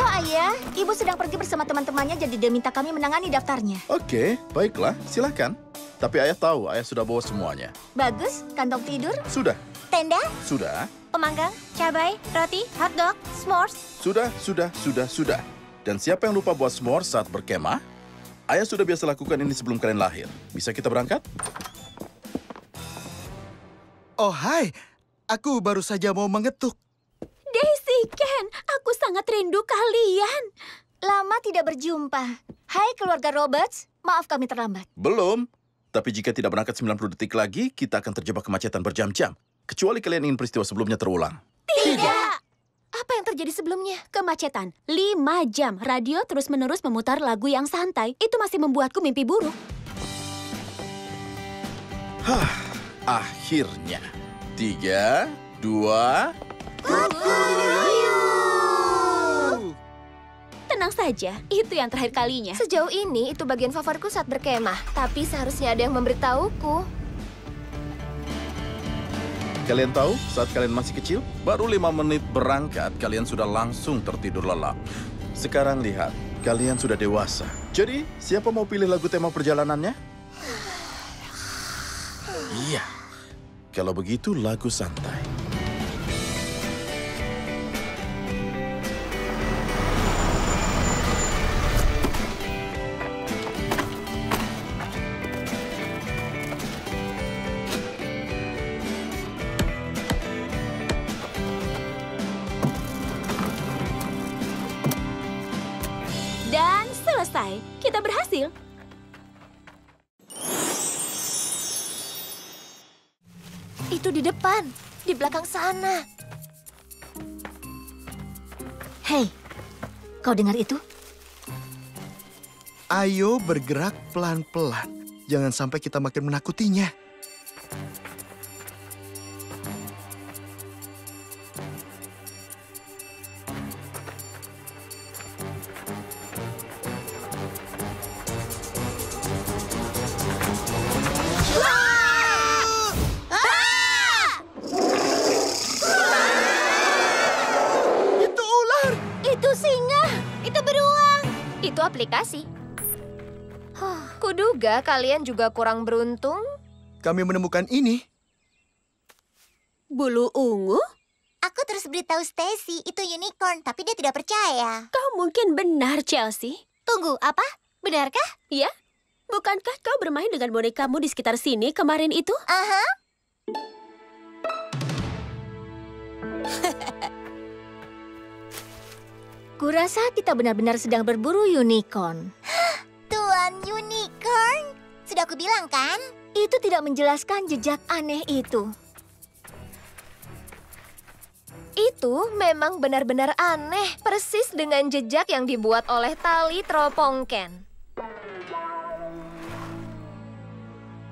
Ayo, Ayah. Ibu sedang pergi bersama teman-temannya, jadi dia minta kami menangani daftarnya. Oke, baiklah. Silakan. Tapi ayah tahu, ayah sudah bawa semuanya. Bagus. Kantong tidur? Sudah. Tenda? Sudah. Pemanggang? Cabai? Roti? Hotdog? S'mores? Sudah. Dan siapa yang lupa buat s'mores saat berkemah? Ayah sudah biasa lakukan ini sebelum kalian lahir. Bisa kita berangkat? Oh, hai. Aku baru saja mau mengetuk. Daisy, Ken, aku sangat rindu kalian. Lama tidak berjumpa. Hai keluarga Roberts, maaf kami terlambat. Belum. Tapi jika tidak berangkat 90 detik lagi, kita akan terjebak kemacetan berjam-jam. Kecuali kalian ingin peristiwa sebelumnya terulang. Tidak. Apa yang terjadi sebelumnya? Kemacetan. 5 jam. Radio terus-menerus memutar lagu yang santai. Itu masih membuatku mimpi buruk. Akhirnya. 3, 2... Tenang saja, itu yang terakhir kalinya. Sejauh ini, itu bagian favoritku saat berkemah. Tapi seharusnya ada yang memberitahuku. Kalian tahu, saat kalian masih kecil, baru 5 menit berangkat, kalian sudah langsung tertidur lelap. Sekarang lihat, kalian sudah dewasa. Jadi, siapa mau pilih lagu tema perjalanannya? Iya. Kalau begitu, lagu santai. Dan selesai. Kita berhasil. Itu di depan, di belakang sana. Hei, kau dengar itu? Ayo bergerak pelan-pelan. Jangan sampai kita makin menakutinya. Itu aplikasi. Kuduga kalian juga kurang beruntung. Kami menemukan ini. Bulu ungu? Aku terus beritahu Stacy, itu unicorn, tapi dia tidak percaya. Kau mungkin benar, Chelsea. Tunggu, apa? Benarkah? Ya? Bukankah kau bermain dengan bonekamu di sekitar sini kemarin itu? Aha. Kurasa kita benar-benar sedang berburu unicorn. Tuan unicorn? Sudah aku bilang kan? Itu tidak menjelaskan jejak aneh itu. Itu memang benar-benar aneh, persis dengan jejak yang dibuat oleh tali teropongken.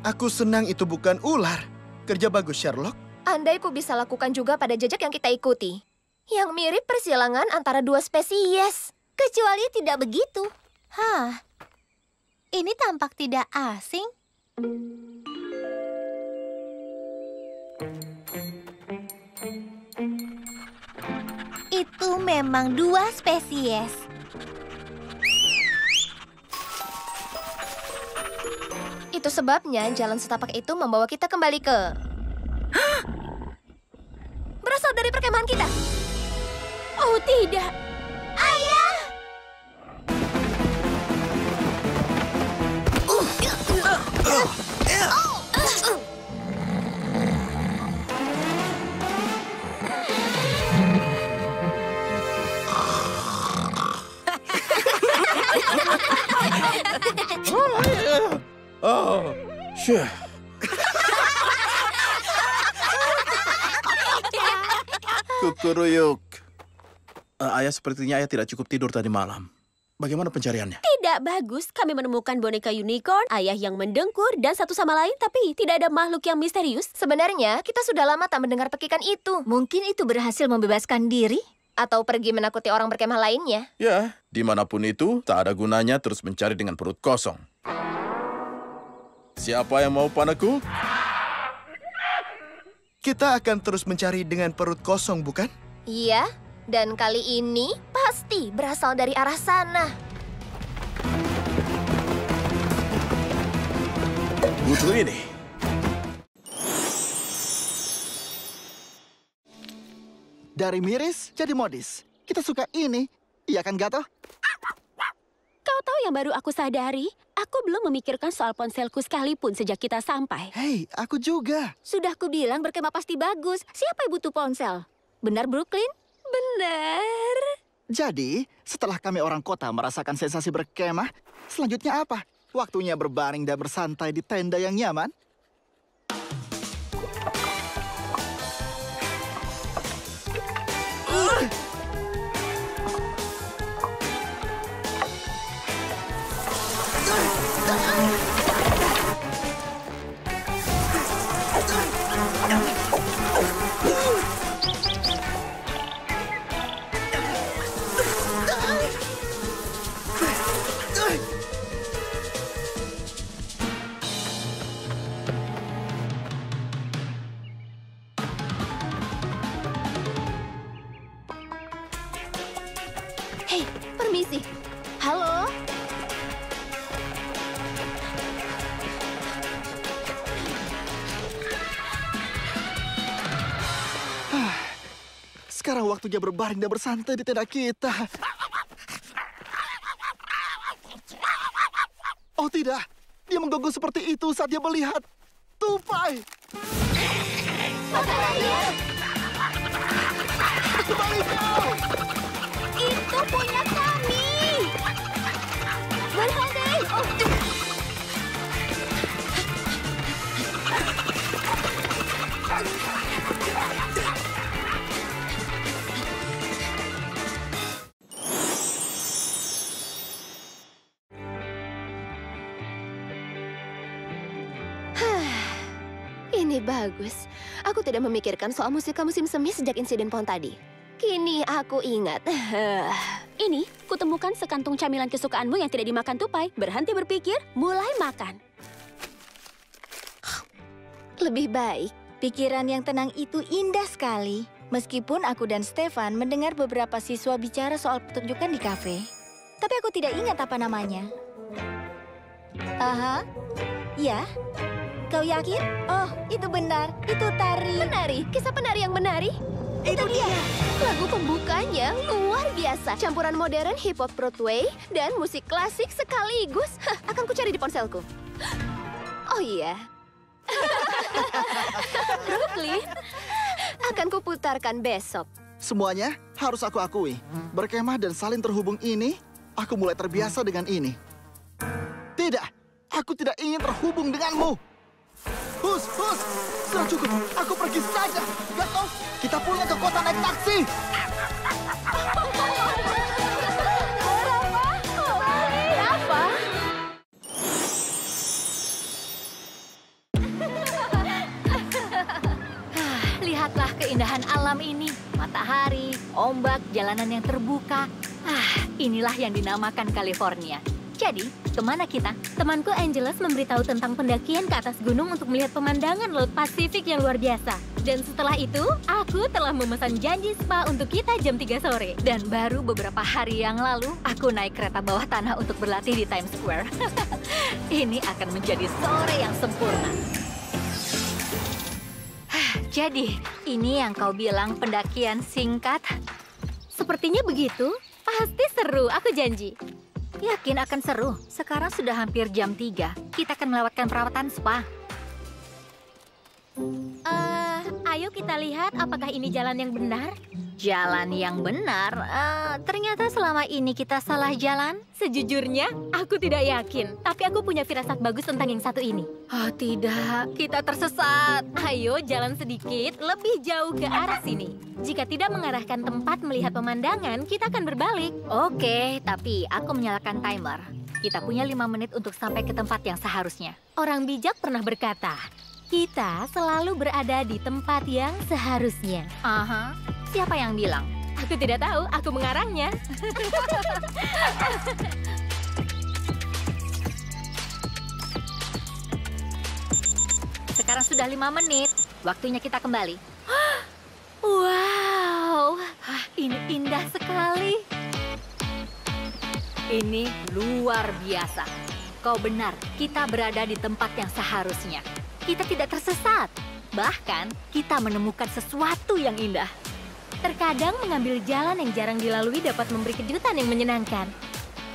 Aku senang itu bukan ular. Kerja bagus, Sherlock. Andai ku bisa lakukan juga pada jejak yang kita ikuti. Yang mirip persilangan antara dua spesies. Kecuali tidak begitu. Hah, ini tampak tidak asing. Itu memang dua spesies. Itu sebabnya jalan setapak itu membawa kita kembali ke... Berasal dari perkemahan kita. Oh, tidak. Ayah! Oh, syah. Kukuruyuk. Ayah sepertinya ayah tidak cukup tidur tadi malam. Bagaimana pencariannya? Tidak bagus. Kami menemukan boneka unicorn, ayah yang mendengkur, dan satu sama lain, tapi tidak ada makhluk yang misterius. Sebenarnya, kita sudah lama tak mendengar pekikan itu. Mungkin itu berhasil membebaskan diri? Atau pergi menakuti orang berkemah lainnya. Ya, dimanapun itu, tak ada gunanya terus mencari dengan perut kosong. Siapa yang mau panaku? Kita akan terus mencari dengan perut kosong, bukan? Iya, dan kali ini paha pasti berasal dari arah sana. Butuh ini. Dari miris jadi modis. Kita suka ini. Iya kan, Gato? Kau tahu yang baru aku sadari? Aku belum memikirkan soal ponselku sekalipun sejak kita sampai. Hei, aku juga. Sudah kubilang berkemah pasti bagus. Siapa yang butuh ponsel? Benar, Brooklyn? Benar. Jadi, setelah kami orang kota merasakan sensasi berkemah, selanjutnya apa? Waktunya berbaring dan bersantai di tenda yang nyaman? Hei, permisi. Halo? Sekarang waktunya berbaring dan bersantai di tenda kita. Oh tidak, dia menggonggong seperti itu saat dia melihat tupai. Kembali kau! Itu punya kami! Berhenti! Ini bagus. Aku tidak memikirkan soal musika musim semi sejak insiden pohon tadi. Kini aku ingat. Ini, kutemukan sekantung camilan kesukaanmu yang tidak dimakan tupai. Berhenti berpikir, mulai makan. Lebih baik. Pikiran yang tenang itu indah sekali. Meskipun aku dan Stefan mendengar beberapa siswa bicara soal pertunjukan di kafe. Tapi aku tidak ingat apa namanya. Aha, ya. Kau yakin? Oh, itu benar. Itu tari. Penari, kisah penari yang menari. Itu dia. Lagu pembukanya luar biasa. Campuran modern, hip-hop Broadway, dan musik klasik sekaligus. Hah, akan kucari di ponselku. Oh iya. Brooklyn, Akan kuputarkan besok. Semuanya harus aku akui. Berkemah dan saling terhubung ini, aku mulai terbiasa dengan ini. Tidak, aku tidak ingin terhubung denganmu. Hus, sudah cukup. Aku pergi saja. Gato, kita pulang ke kota naik taksi. Apa? Lihatlah keindahan alam ini. Matahari, ombak, jalanan yang terbuka. Inilah yang dinamakan California. Jadi, kemana kita? Temanku Angeles memberitahu tentang pendakian ke atas gunung untuk melihat pemandangan Laut Pasifik yang luar biasa. Dan setelah itu, aku telah memesan janji spa untuk kita jam 3 sore. Dan baru beberapa hari yang lalu, aku naik kereta bawah tanah untuk berlatih di Times Square. Ini akan menjadi sore yang sempurna. Jadi, ini yang kau bilang pendakian singkat? Sepertinya begitu. Pasti seru, aku janji. Yakin akan seru. Sekarang sudah hampir jam 3. Kita akan melewatkan perawatan spa. Ayo kita lihat apakah ini jalan yang benar. Jalan yang benar? Ternyata selama ini kita salah jalan. Sejujurnya, aku tidak yakin. Tapi aku punya firasat bagus tentang yang satu ini. Oh tidak, kita tersesat. Ayo jalan sedikit, lebih jauh ke arah sini. Jika tidak mengarahkan tempat melihat pemandangan, kita akan berbalik. Oke, tapi aku menyalakan timer. Kita punya 5 menit untuk sampai ke tempat yang seharusnya. Orang bijak pernah berkata, kita selalu berada di tempat yang seharusnya. Aha, siapa yang bilang? Aku tidak tahu, aku mengarangnya. Sekarang sudah 5 menit. Waktunya kita kembali. Wow, ini indah sekali. Ini luar biasa. Kau benar, kita berada di tempat yang seharusnya. Kita tidak tersesat. Bahkan, kita menemukan sesuatu yang indah. Terkadang mengambil jalan yang jarang dilalui dapat memberi kejutan yang menyenangkan.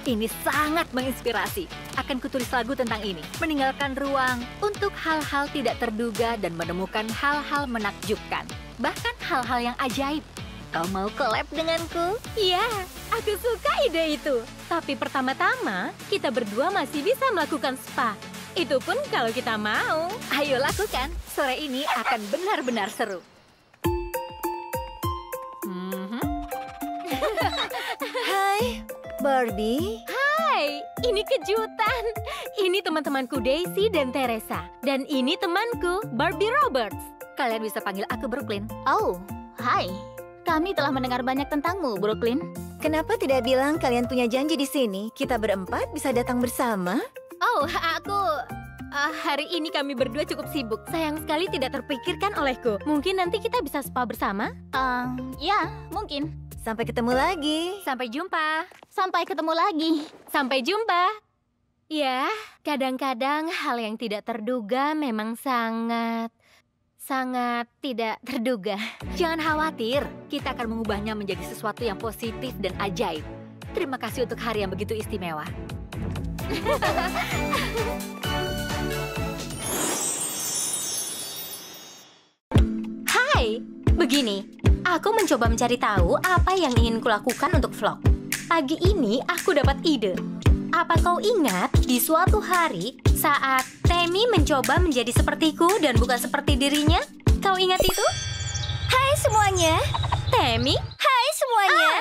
Ini sangat menginspirasi. Akan kutulis lagu tentang ini. Meninggalkan ruang untuk hal-hal tidak terduga dan menemukan hal-hal menakjubkan. Bahkan hal-hal yang ajaib. Kau mau collab denganku? Iya, aku suka ide itu. Tapi pertama-tama, kita berdua masih bisa melakukan spa. Itu pun kalau kita mau. Ayo lakukan. Sore ini akan benar-benar seru. Hai, Barbie. Hai, ini kejutan. Ini teman-temanku Daisy dan Teresa. Dan ini temanku, Barbie Roberts. Kalian bisa panggil aku Brooklyn. Oh, hai. Kami telah mendengar banyak tentangmu, Brooklyn. Kenapa tidak bilang kalian punya janji di sini? Kita berempat bisa datang bersama? Oh, hari ini kami berdua cukup sibuk. Sayang sekali tidak terpikirkan olehku. Mungkin nanti kita bisa spa bersama? Ya, mungkin. Sampai ketemu lagi. Sampai jumpa. Sampai ketemu lagi. Sampai jumpa. Ya, kadang-kadang hal yang tidak terduga memang sangat tidak terduga. Jangan khawatir, kita akan mengubahnya menjadi sesuatu yang positif dan ajaib. Terima kasih untuk hari yang begitu istimewa. Hai, begini. Aku mencoba mencari tahu apa yang ingin kulakukan untuk vlog. Pagi ini aku dapat ide. Apa kau ingat di suatu hari saat Temi mencoba menjadi sepertiku dan bukan seperti dirinya? Kau ingat itu? Hai semuanya. Temi? Hai semuanya.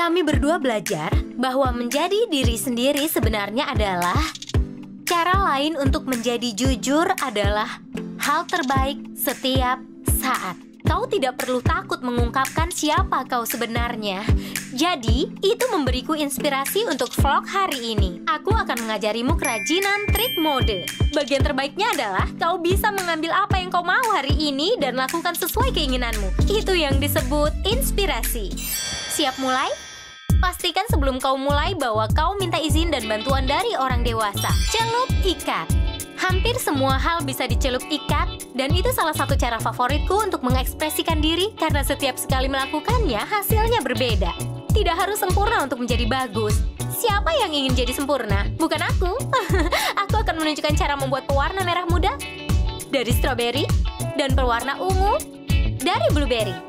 Kami berdua belajar bahwa menjadi diri sendiri sebenarnya adalah cara lain untuk menjadi jujur adalah hal terbaik setiap saat. Kau tidak perlu takut mengungkapkan siapa kau sebenarnya. Jadi, itu memberiku inspirasi untuk vlog hari ini. Aku akan mengajarimu kerajinan trik mode. Bagian terbaiknya adalah kau bisa mengambil apa yang kau mau hari ini dan lakukan sesuai keinginanmu. Itu yang disebut inspirasi. Siap mulai? Pastikan sebelum kau mulai bahwa kau minta izin dan bantuan dari orang dewasa. Celup ikat. Hampir semua hal bisa dicelup ikat, dan itu salah satu cara favoritku untuk mengekspresikan diri karena setiap sekali melakukannya hasilnya berbeda. Tidak harus sempurna untuk menjadi bagus. Siapa yang ingin jadi sempurna? Bukan aku. Aku akan menunjukkan cara membuat pewarna merah muda dari stroberi dan pewarna ungu dari blueberry.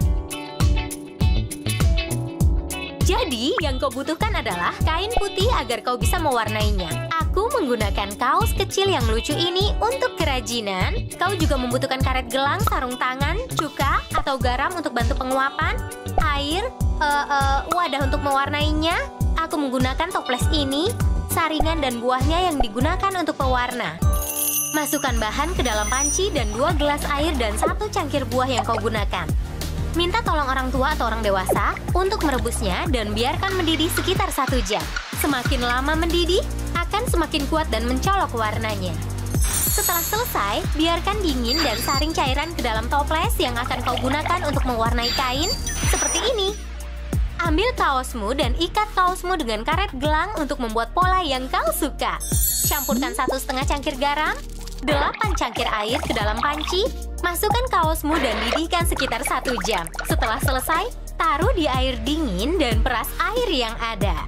Jadi, yang kau butuhkan adalah kain putih agar kau bisa mewarnainya. Aku menggunakan kaos kecil yang lucu ini untuk kerajinan. Kau juga membutuhkan karet gelang, sarung tangan, cuka, atau garam untuk bantu penguapan, air, wadah untuk mewarnainya. Aku menggunakan toples ini, saringan dan buahnya yang digunakan untuk pewarna. Masukkan bahan ke dalam panci dan 2 gelas air dan 1 cangkir buah yang kau gunakan. Minta tolong orang tua atau orang dewasa untuk merebusnya dan biarkan mendidih sekitar 1 jam. Semakin lama mendidih, akan semakin kuat dan mencolok warnanya. Setelah selesai, biarkan dingin dan saring cairan ke dalam toples yang akan kau gunakan untuk mewarnai kain seperti ini. Ambil kaosmu dan ikat kaosmu dengan karet gelang untuk membuat pola yang kau suka. Campurkan 1,5 cangkir garam, 8 cangkir air ke dalam panci. Masukkan kaosmu dan didihkan sekitar 1 jam. Setelah selesai, taruh di air dingin dan peras air yang ada.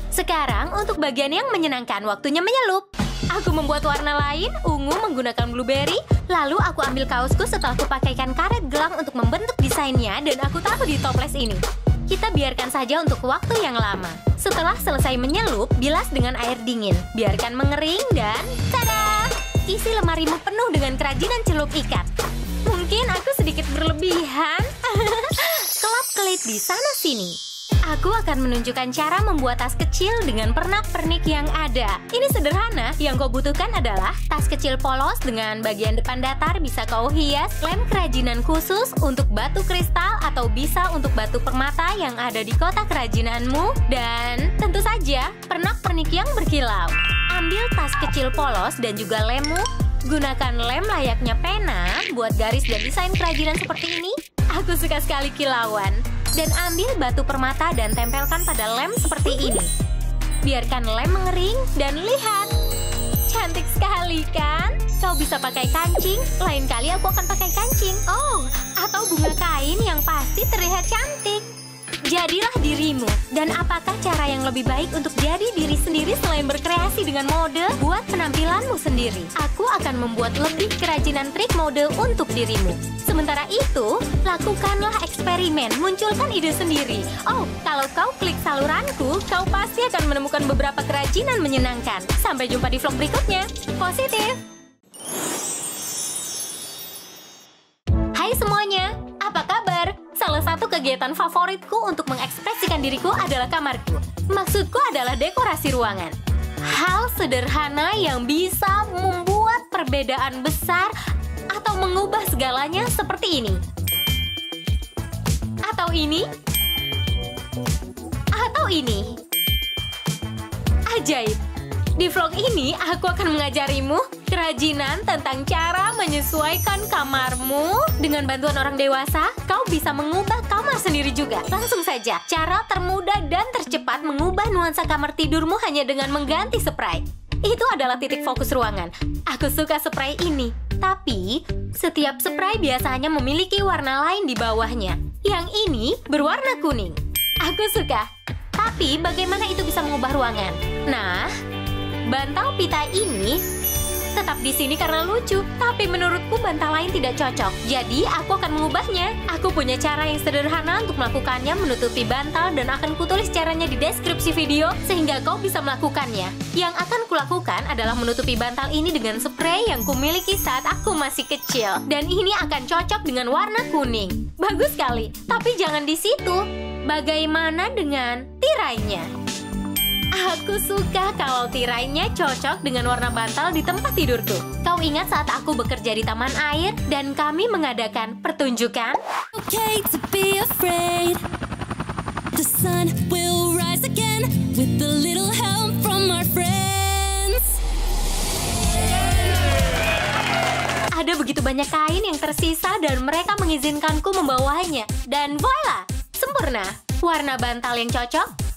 Sekarang untuk bagian yang menyenangkan, waktunya menyelup. Aku membuat warna lain, ungu menggunakan blueberry. Lalu aku ambil kaosku setelah kupakaikan karet gelang untuk membentuk desainnya dan aku taruh di toples ini. Kita biarkan saja untuk waktu yang lama. Setelah selesai menyelup, bilas dengan air dingin. Biarkan mengering dan tada! Isi lemarimu penuh dengan kerajinan celup ikat. Mungkin aku sedikit berlebihan. Kelap-kelip di sana-sini. Aku akan menunjukkan cara membuat tas kecil dengan pernak-pernik yang ada. Ini sederhana, yang kau butuhkan adalah tas kecil polos dengan bagian depan datar bisa kau hias, lem kerajinan khusus untuk batu kristal atau bisa untuk batu permata yang ada di kotak kerajinanmu, dan tentu saja pernak-pernik yang berkilau. Ambil tas kecil polos dan juga lemmu, Gunakan lem layaknya pena buat garis dan desain kerajinan seperti ini. Aku suka sekali kilauan. Dan ambil batu permata dan tempelkan pada lem seperti ini. Biarkan lem mengering dan lihat. Cantik sekali kan? Kau bisa pakai kancing, lain kali aku akan pakai kancing. Oh, atau bunga kain yang pasti terlihat cantik. Jadilah dirimu. Dan apakah cara yang lebih baik untuk jadi diri sendiri selain berkreasi dengan mode? Buat penampilanmu sendiri. Aku akan membuat lebih kerajinan trik mode untuk dirimu. Sementara itu, lakukanlah eksperimen, munculkan ide sendiri. Oh, kalau kau klik saluranku, kau pasti akan menemukan beberapa kerajinan menyenangkan. Sampai jumpa di vlog berikutnya. Positif! Hai semuanya, apa kabar? Salah satu kegiatan favoritku untuk mengekspresikan diriku adalah kamarku. Maksudku adalah dekorasi ruangan. Hal sederhana yang bisa membuat perbedaan besar atau mengubah segalanya seperti ini. Atau ini. Atau ini. Ajaib. Di vlog ini, aku akan mengajarimu kerajinan tentang cara menyesuaikan kamarmu. Dengan bantuan orang dewasa, kau bisa mengubah kamar sendiri juga. Langsung saja, cara termudah dan tercepat mengubah nuansa kamar tidurmu hanya dengan mengganti spray. Itu adalah titik fokus ruangan. Aku suka spray ini. Tapi, setiap spray biasanya memiliki warna lain di bawahnya. Yang ini berwarna kuning. Aku suka. Tapi, bagaimana itu bisa mengubah ruangan? Nah, bantal pita ini tetap di sini karena lucu, tapi menurutku bantal lain tidak cocok. Jadi, aku akan mengubahnya. Aku punya cara yang sederhana untuk melakukannya, menutupi bantal, dan akan kutulis caranya di deskripsi video sehingga kau bisa melakukannya. Yang akan kulakukan adalah menutupi bantal ini dengan spray yang kumiliki saat aku masih kecil. Dan ini akan cocok dengan warna kuning. Bagus sekali, tapi jangan di situ. Bagaimana dengan tirainya? Aku suka kalau tirainya cocok dengan warna bantal di tempat tidurku. Kau ingat saat aku bekerja di taman air dan kami mengadakan pertunjukan? Okay to be afraid. The sun will rise again with a little help from our friends. Ada begitu banyak kain yang tersisa dan mereka mengizinkanku membawanya. Dan voila, sempurna. Warna bantal yang cocok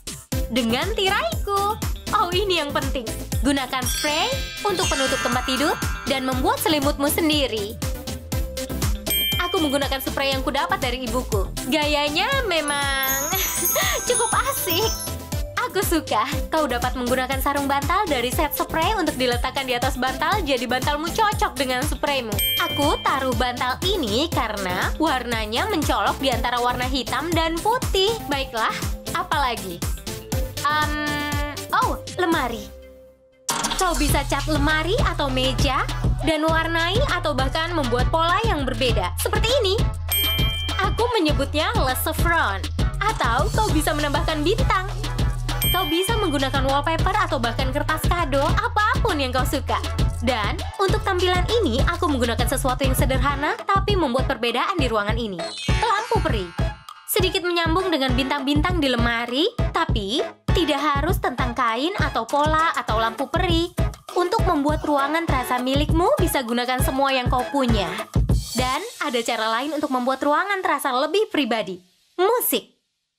dengan tiraiku. Oh, ini yang penting. Gunakan spray untuk penutup tempat tidur dan membuat selimutmu sendiri. Aku menggunakan spray yang kudapat dari ibuku. Gayanya memang cukup asik. Aku suka. Kau dapat menggunakan sarung bantal dari set spray untuk diletakkan di atas bantal, jadi bantalmu cocok dengan spraymu. Aku taruh bantal ini karena warnanya mencolok di antara warna hitam dan putih. Baiklah, apa lagi? Oh, lemari. Kau bisa cat lemari atau meja dan warnai atau bahkan membuat pola yang berbeda. Seperti ini. Aku menyebutnya Le Chevron. Atau kau bisa menambahkan bintang. Kau bisa menggunakan wallpaper atau bahkan kertas kado, apapun yang kau suka. Dan untuk tampilan ini, aku menggunakan sesuatu yang sederhana tapi membuat perbedaan di ruangan ini. Lampu peri. Sedikit menyambung dengan bintang-bintang di lemari, tapi tidak harus tentang kain atau pola atau lampu peri. Untuk membuat ruangan terasa milikmu, bisa gunakan semua yang kau punya. Dan ada cara lain untuk membuat ruangan terasa lebih pribadi. Musik.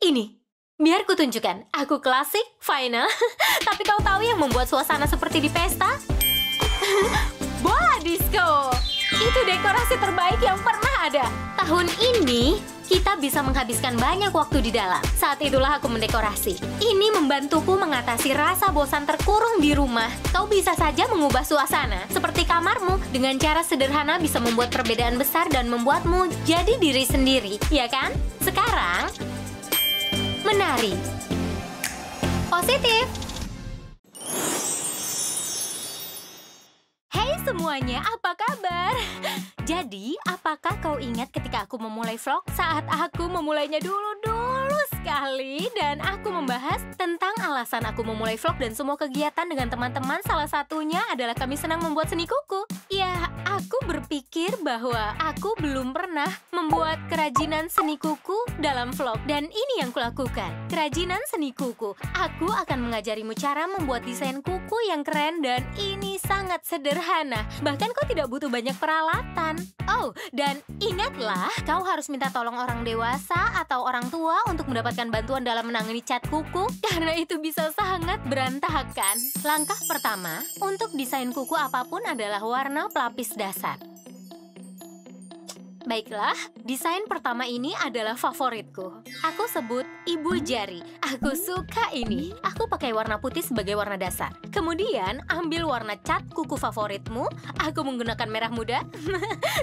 Ini. Biar kutunjukkan. Aku klasik, final. Tapi kau tahu yang membuat suasana seperti di pesta? Bola disco. Itu dekorasi terbaik yang pernah ada. Tahun ini, kita bisa menghabiskan banyak waktu di dalam. Saat itulah aku mendekorasi. Ini membantuku mengatasi rasa bosan terkurung di rumah. Kau bisa saja mengubah suasana. Seperti kamarmu, dengan cara sederhana bisa membuat perbedaan besar dan membuatmu jadi diri sendiri. Ya kan? Sekarang, menari. Positif. Hai semuanya, apa kabar? Jadi, apakah kau ingat ketika aku memulai vlog? Saat aku memulainya dulu sekali dan aku membahas tentang alasan aku memulai vlog dan semua kegiatan dengan teman-teman. Salah satunya adalah kami senang membuat seni kuku. Ya, Aku berpikir bahwa aku belum pernah membuat kerajinan seni kuku dalam vlog. Dan ini yang kulakukan, kerajinan seni kuku. Aku akan mengajarimu cara membuat desain kuku yang keren dan ini sangat sederhana. Bahkan kau tidak butuh banyak peralatan. Oh, dan ingatlah, kau harus minta tolong orang dewasa atau orang tua untuk mendapatkan bantuan dalam menangani cat kuku, karena itu bisa sangat berantakan. Langkah pertama, untuk desain kuku apapun adalah warna pelapis dasar. Baiklah, desain pertama ini adalah favoritku. Aku sebut ibu jari. Aku suka ini. Aku pakai warna putih sebagai warna dasar. Kemudian, ambil warna cat kuku favoritmu. Aku menggunakan merah muda.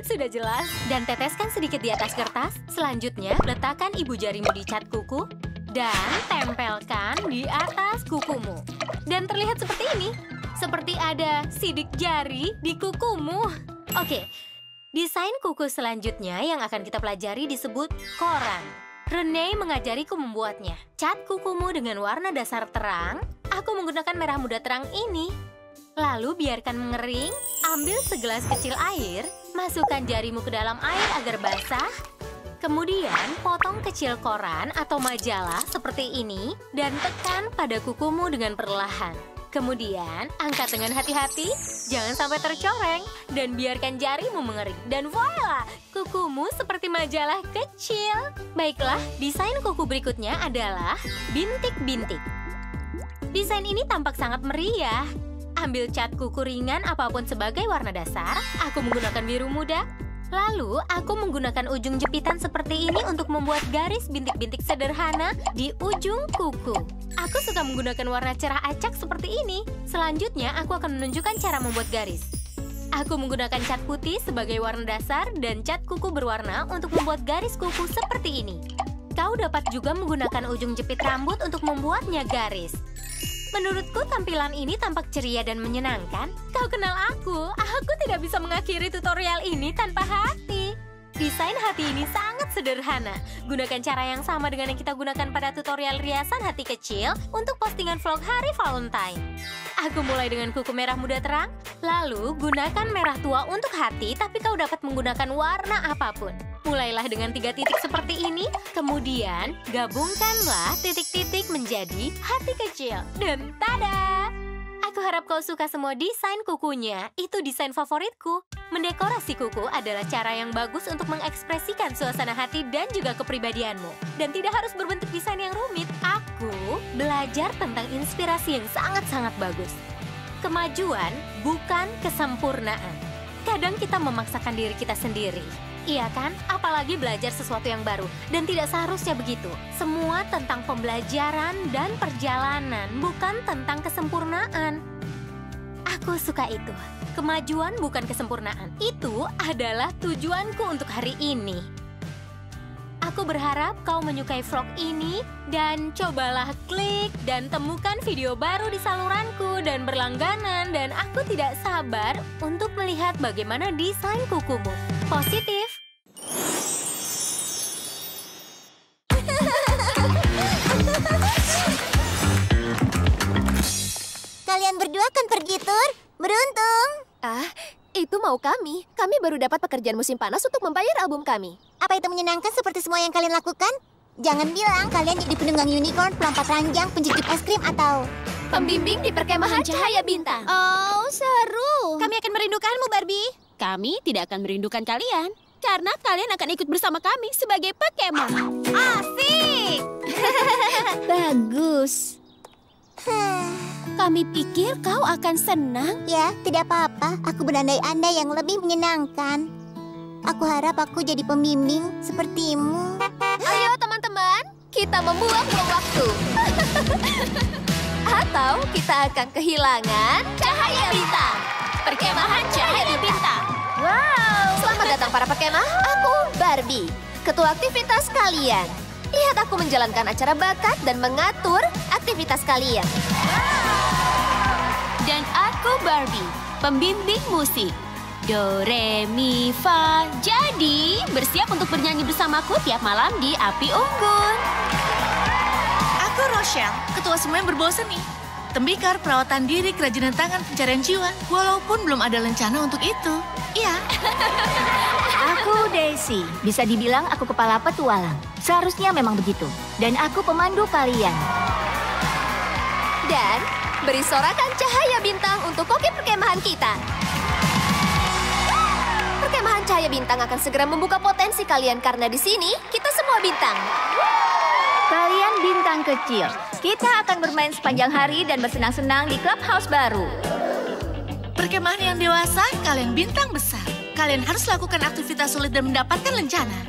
Sudah jelas. Dan teteskan sedikit di atas kertas. Selanjutnya, letakkan ibu jarimu di cat kuku. Dan tempelkan di atas kukumu. Dan terlihat seperti ini. Seperti ada sidik jari di kukumu. Oke. Desain kuku selanjutnya yang akan kita pelajari disebut koran. Rene mengajariku membuatnya. Cat kukumu dengan warna dasar terang. Aku menggunakan merah muda terang ini. Lalu biarkan mengering, ambil segelas kecil air, masukkan jarimu ke dalam air agar basah. Kemudian potong kecil koran atau majalah seperti ini dan tekan pada kukumu dengan perlahan. Kemudian, angkat dengan hati-hati, jangan sampai tercoreng, dan biarkan jarimu mengering. Dan voila, kukumu seperti majalah kecil. Baiklah, desain kuku berikutnya adalah bintik-bintik. Desain ini tampak sangat meriah. Ambil cat kuku ringan apapun sebagai warna dasar, aku menggunakan biru muda. Lalu, aku menggunakan ujung jepitan seperti ini untuk membuat garis bintik-bintik sederhana di ujung kuku. Aku suka menggunakan warna cerah acak seperti ini. Selanjutnya, aku akan menunjukkan cara membuat garis. Aku menggunakan cat putih sebagai warna dasar dan cat kuku berwarna untuk membuat garis kuku seperti ini. Kau dapat juga menggunakan ujung jepit rambut untuk membuatnya garis. Menurutku tampilan ini tampak ceria dan menyenangkan. Kau kenal aku tidak bisa mengakhiri tutorial ini tanpa hati. Desain hati ini sangat sederhana. Gunakan cara yang sama dengan yang kita gunakan pada tutorial riasan hati kecil untuk postingan vlog hari Valentine. Aku mulai dengan kuku merah muda terang, lalu gunakan merah tua untuk hati, tapi kau dapat menggunakan warna apapun. Mulailah dengan 3 titik seperti ini, kemudian gabungkanlah titik-titik menjadi hati kecil. Dan tada! Aku harap kau suka semua desain kukunya. Itu desain favoritku. Mendekorasi kuku adalah cara yang bagus untuk mengekspresikan suasana hati dan juga kepribadianmu. Dan tidak harus berbentuk desain yang rumit. Aku belajar tentang inspirasi yang sangat-sangat bagus. Kemajuan bukan kesempurnaan. Kadang kita memaksakan diri kita sendiri. Iya kan? Apalagi belajar sesuatu yang baru. Dan tidak seharusnya begitu. Semua tentang pembelajaran dan perjalanan, bukan tentang kesempurnaan. Aku suka itu. Kemajuan bukan kesempurnaan. Itu adalah tujuanku untuk hari ini. Aku berharap kau menyukai vlog ini dan cobalah klik dan temukan video baru di saluranku dan berlangganan, dan aku tidak sabar untuk melihat bagaimana desain kukumu. Positif. Kalian berdua kan pergi tur? Beruntung. Itu mau kami. Kami baru dapat pekerjaan musim panas untuk membayar album kami. Apa itu menyenangkan seperti semua yang kalian lakukan? Jangan bilang kalian jadi penunggang unicorn, pelompat ranjang, penjejit es krim, atau Pembimbing di perkemahan cahaya bintang. Oh, seru. Kami akan merindukanmu, Barbie. Kami tidak akan merindukan kalian, karena kalian akan ikut bersama kami sebagai pekemah. Asik. Bagus. Kami pikir kau akan senang. Ya, tidak apa-apa. Aku berandai-andai yang lebih menyenangkan. Aku harap aku jadi pembimbing sepertimu. Ayo teman-teman, kita membuang-buang waktu. Atau kita akan kehilangan cahaya bintang. Perkemahan cahaya bintang. Wow, selamat datang para pekemah. Aku Barbie, ketua aktivitas kalian. Lihat aku menjalankan acara bakat dan mengatur aktivitas kalian. Dan aku Barbie, pembimbing musik. Do, re, mi, fa. Jadi, bersiap untuk bernyanyi bersamaku tiap malam di Api Unggun. Aku Rochelle, ketua semua yang berbawa seni. Tembikar perawatan diri kerajinan tangan pencarian jiwa, walaupun belum ada lencana untuk itu. Iya. Aku Daisy. Bisa dibilang aku kepala petualang. Seharusnya memang begitu. Dan aku pemandu kalian. Dan beri sorakan cahaya bintang untuk koki perkemahan kita. Perkemahan cahaya bintang akan segera membuka potensi kalian karena di sini kita semua bintang. Kalian bintang kecil. Kita akan bermain sepanjang hari dan bersenang-senang di clubhouse baru. Perkemahan yang dewasa, kalian bintang besar. Kalian harus lakukan aktivitas sulit dan mendapatkan lencana.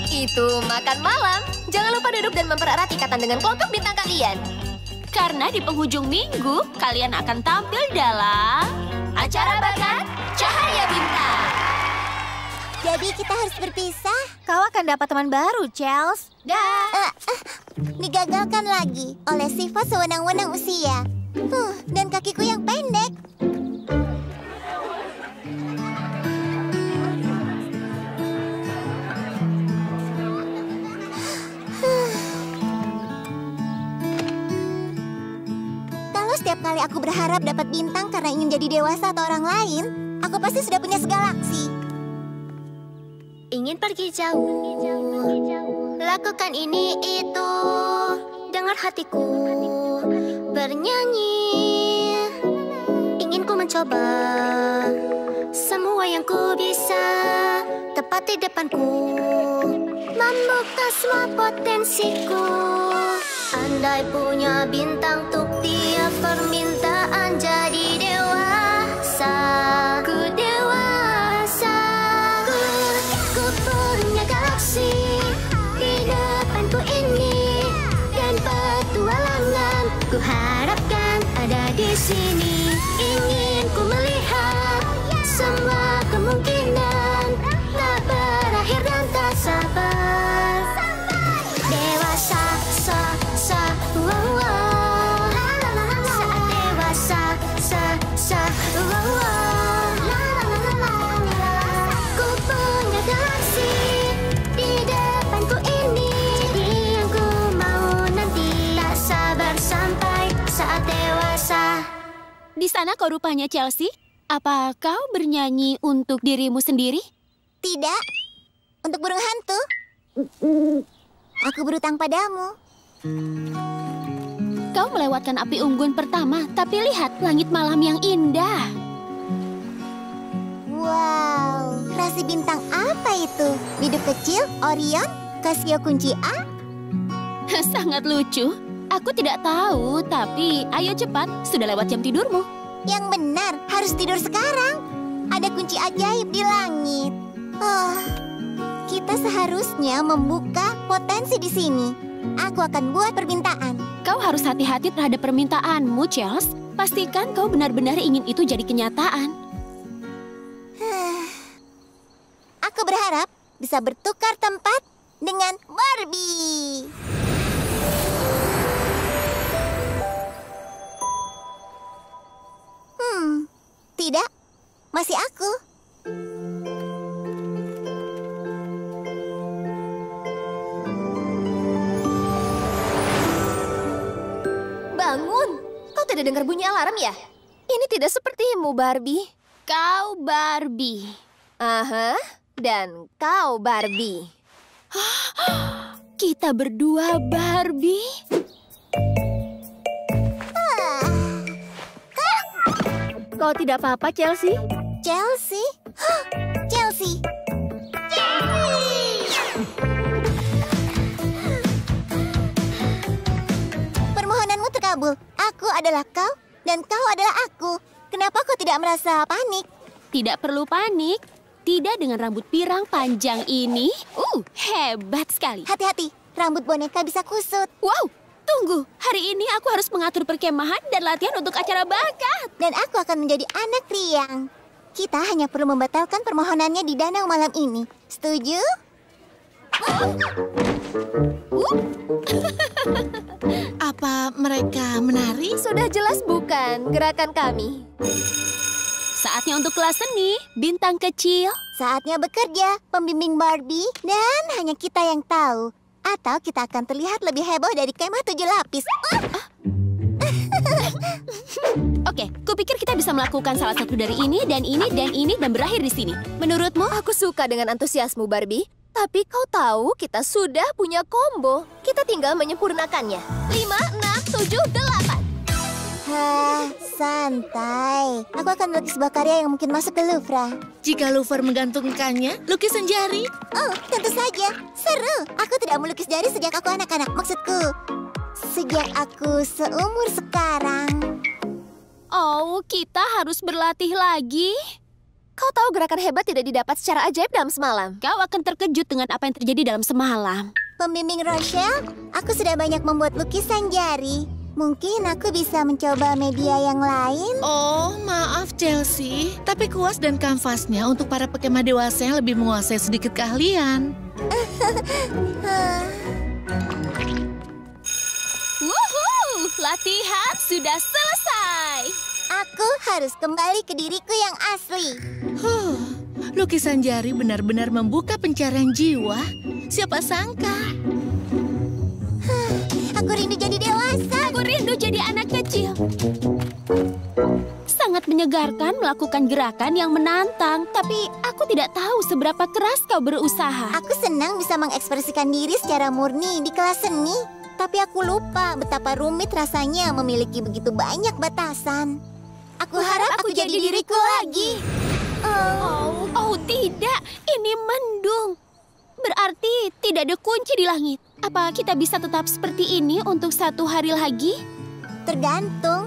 Itu makan malam. Jangan lupa duduk dan mempererat ikatan dengan kelompok bintang kalian. Karena di penghujung minggu, kalian akan tampil dalam Acara bakat Cahaya Bintang. Jadi kita harus berpisah. Kau akan dapat teman baru, Chels. Digagalkan lagi oleh sifat sewenang-wenang usia. Dan kakiku yang pendek. Kalau setiap kali aku berharap dapat bintang karena ingin jadi dewasa atau orang lain, aku pasti sudah punya segalaksi. Ingin pergi jauh, lakukan ini itu, dengar hatiku bernyanyi. Ingin ku mencoba semua yang ku bisa, tepat di depanku, membuka semua potensiku. Andai punya bintang untuk tiap permintaan, jadi dewasa, ku dewasa. Ku punya galaksi di depanku ini, dan petualangan ku harapkan ada di sini. Ingin ku melihat semua kemungkinan, tak berakhir dan tak sabar. Dewasa, wow, wow. Saat dewasa, wow, wow. Ku punya galaksi di depanku ini, jadi yang ku mau nanti, tak sabar sampai saat dewasa. Di sana kau rupanya, Chelsea. Apa kau bernyanyi untuk dirimu sendiri? Tidak, untuk burung hantu. Aku berutang padamu. Kau melewatkan api unggun pertama, tapi lihat langit malam yang indah. Wow, rasi bintang apa itu? Biduk kecil, Orion, Casio kunci A? Sangat lucu. Aku tidak tahu, tapi ayo cepat, sudah lewat jam tidurmu. Yang benar, harus tidur sekarang. Ada kunci ajaib di langit. Kita seharusnya membuka potensi di sini. Aku akan buat permintaan. Kau harus hati-hati terhadap permintaanmu, Chels. Pastikan kau benar-benar ingin itu jadi kenyataan. Aku berharap bisa bertukar tempat dengan Barbie. Tidak, masih aku. Bangun! Kau tidak dengar bunyi alarm ya? Ini tidak sepertimu, Barbie. Kau Barbie. Aha, dan kau Barbie. Kita berdua Barbie. Kau tidak apa-apa, Chelsea? Chelsea? Chelsea! Permohonanmu terkabul. Aku adalah kau, dan kau adalah aku. Kenapa kau tidak merasa panik? Tidak perlu panik. Tidak dengan rambut pirang panjang ini. Hebat sekali. Hati-hati, rambut boneka bisa kusut. Wow, tunggu. Hari ini aku harus mengatur perkemahan dan latihan untuk acara bakat. Dan aku akan menjadi anak riang. Kita hanya perlu membatalkan permohonannya di danau malam ini. Setuju? Apa mereka menari? Sudah jelas bukan gerakan kami. Saatnya untuk kelas seni, bintang kecil. Saatnya bekerja, pembimbing Barbie. Dan hanya kita yang tahu. Atau kita akan terlihat lebih heboh dari kemah 7 lapis. Oke, kupikir kita bisa melakukan salah satu dari ini, dan berakhir di sini. Menurutmu? Aku suka dengan antusiasmu, Barbie. Tapi kau tahu kita sudah punya combo. Kita tinggal menyempurnakannya. 5, 6, 7, 8. Hah, santai. Aku akan melukis sebuah karya yang mungkin masuk ke Louvre. Jika Louvre menggantungkannya, lukisan jari. Oh, tentu saja. Seru. Aku tidak melukis jari sejak aku anak-anak. Maksudku, sejak aku seumur sekarang. Oh, kita harus berlatih lagi. Kau tahu gerakan hebat tidak didapat secara ajaib dalam semalam. Kau akan terkejut dengan apa yang terjadi dalam semalam. Pembimbing Rochelle, aku sudah banyak membuat lukisan jari. Mungkin aku bisa mencoba media yang lain. Oh, maaf Chelsea. Tapi kuas dan kanvasnya untuk para pekemah dewasa yang lebih menguasai sedikit keahlian. Wuhuu, latihan sudah selesai. Aku harus kembali ke diriku yang asli. Lukisan jari benar-benar membuka pencarian jiwa. Siapa sangka? Aku rindu jadi dewasa. Aku rindu jadi anak kecil. Sangat menyegarkan melakukan gerakan yang menantang, tapi aku tidak tahu seberapa keras kau berusaha. Aku senang bisa mengekspresikan diri secara murni di kelas seni. Tapi aku lupa betapa rumit rasanya memiliki begitu banyak batasan. Aku harap aku jadi diriku lagi. Oh tidak, ini mendung. Berarti tidak ada kunci di langit. Apa kita bisa tetap seperti ini untuk 1 hari lagi? Tergantung.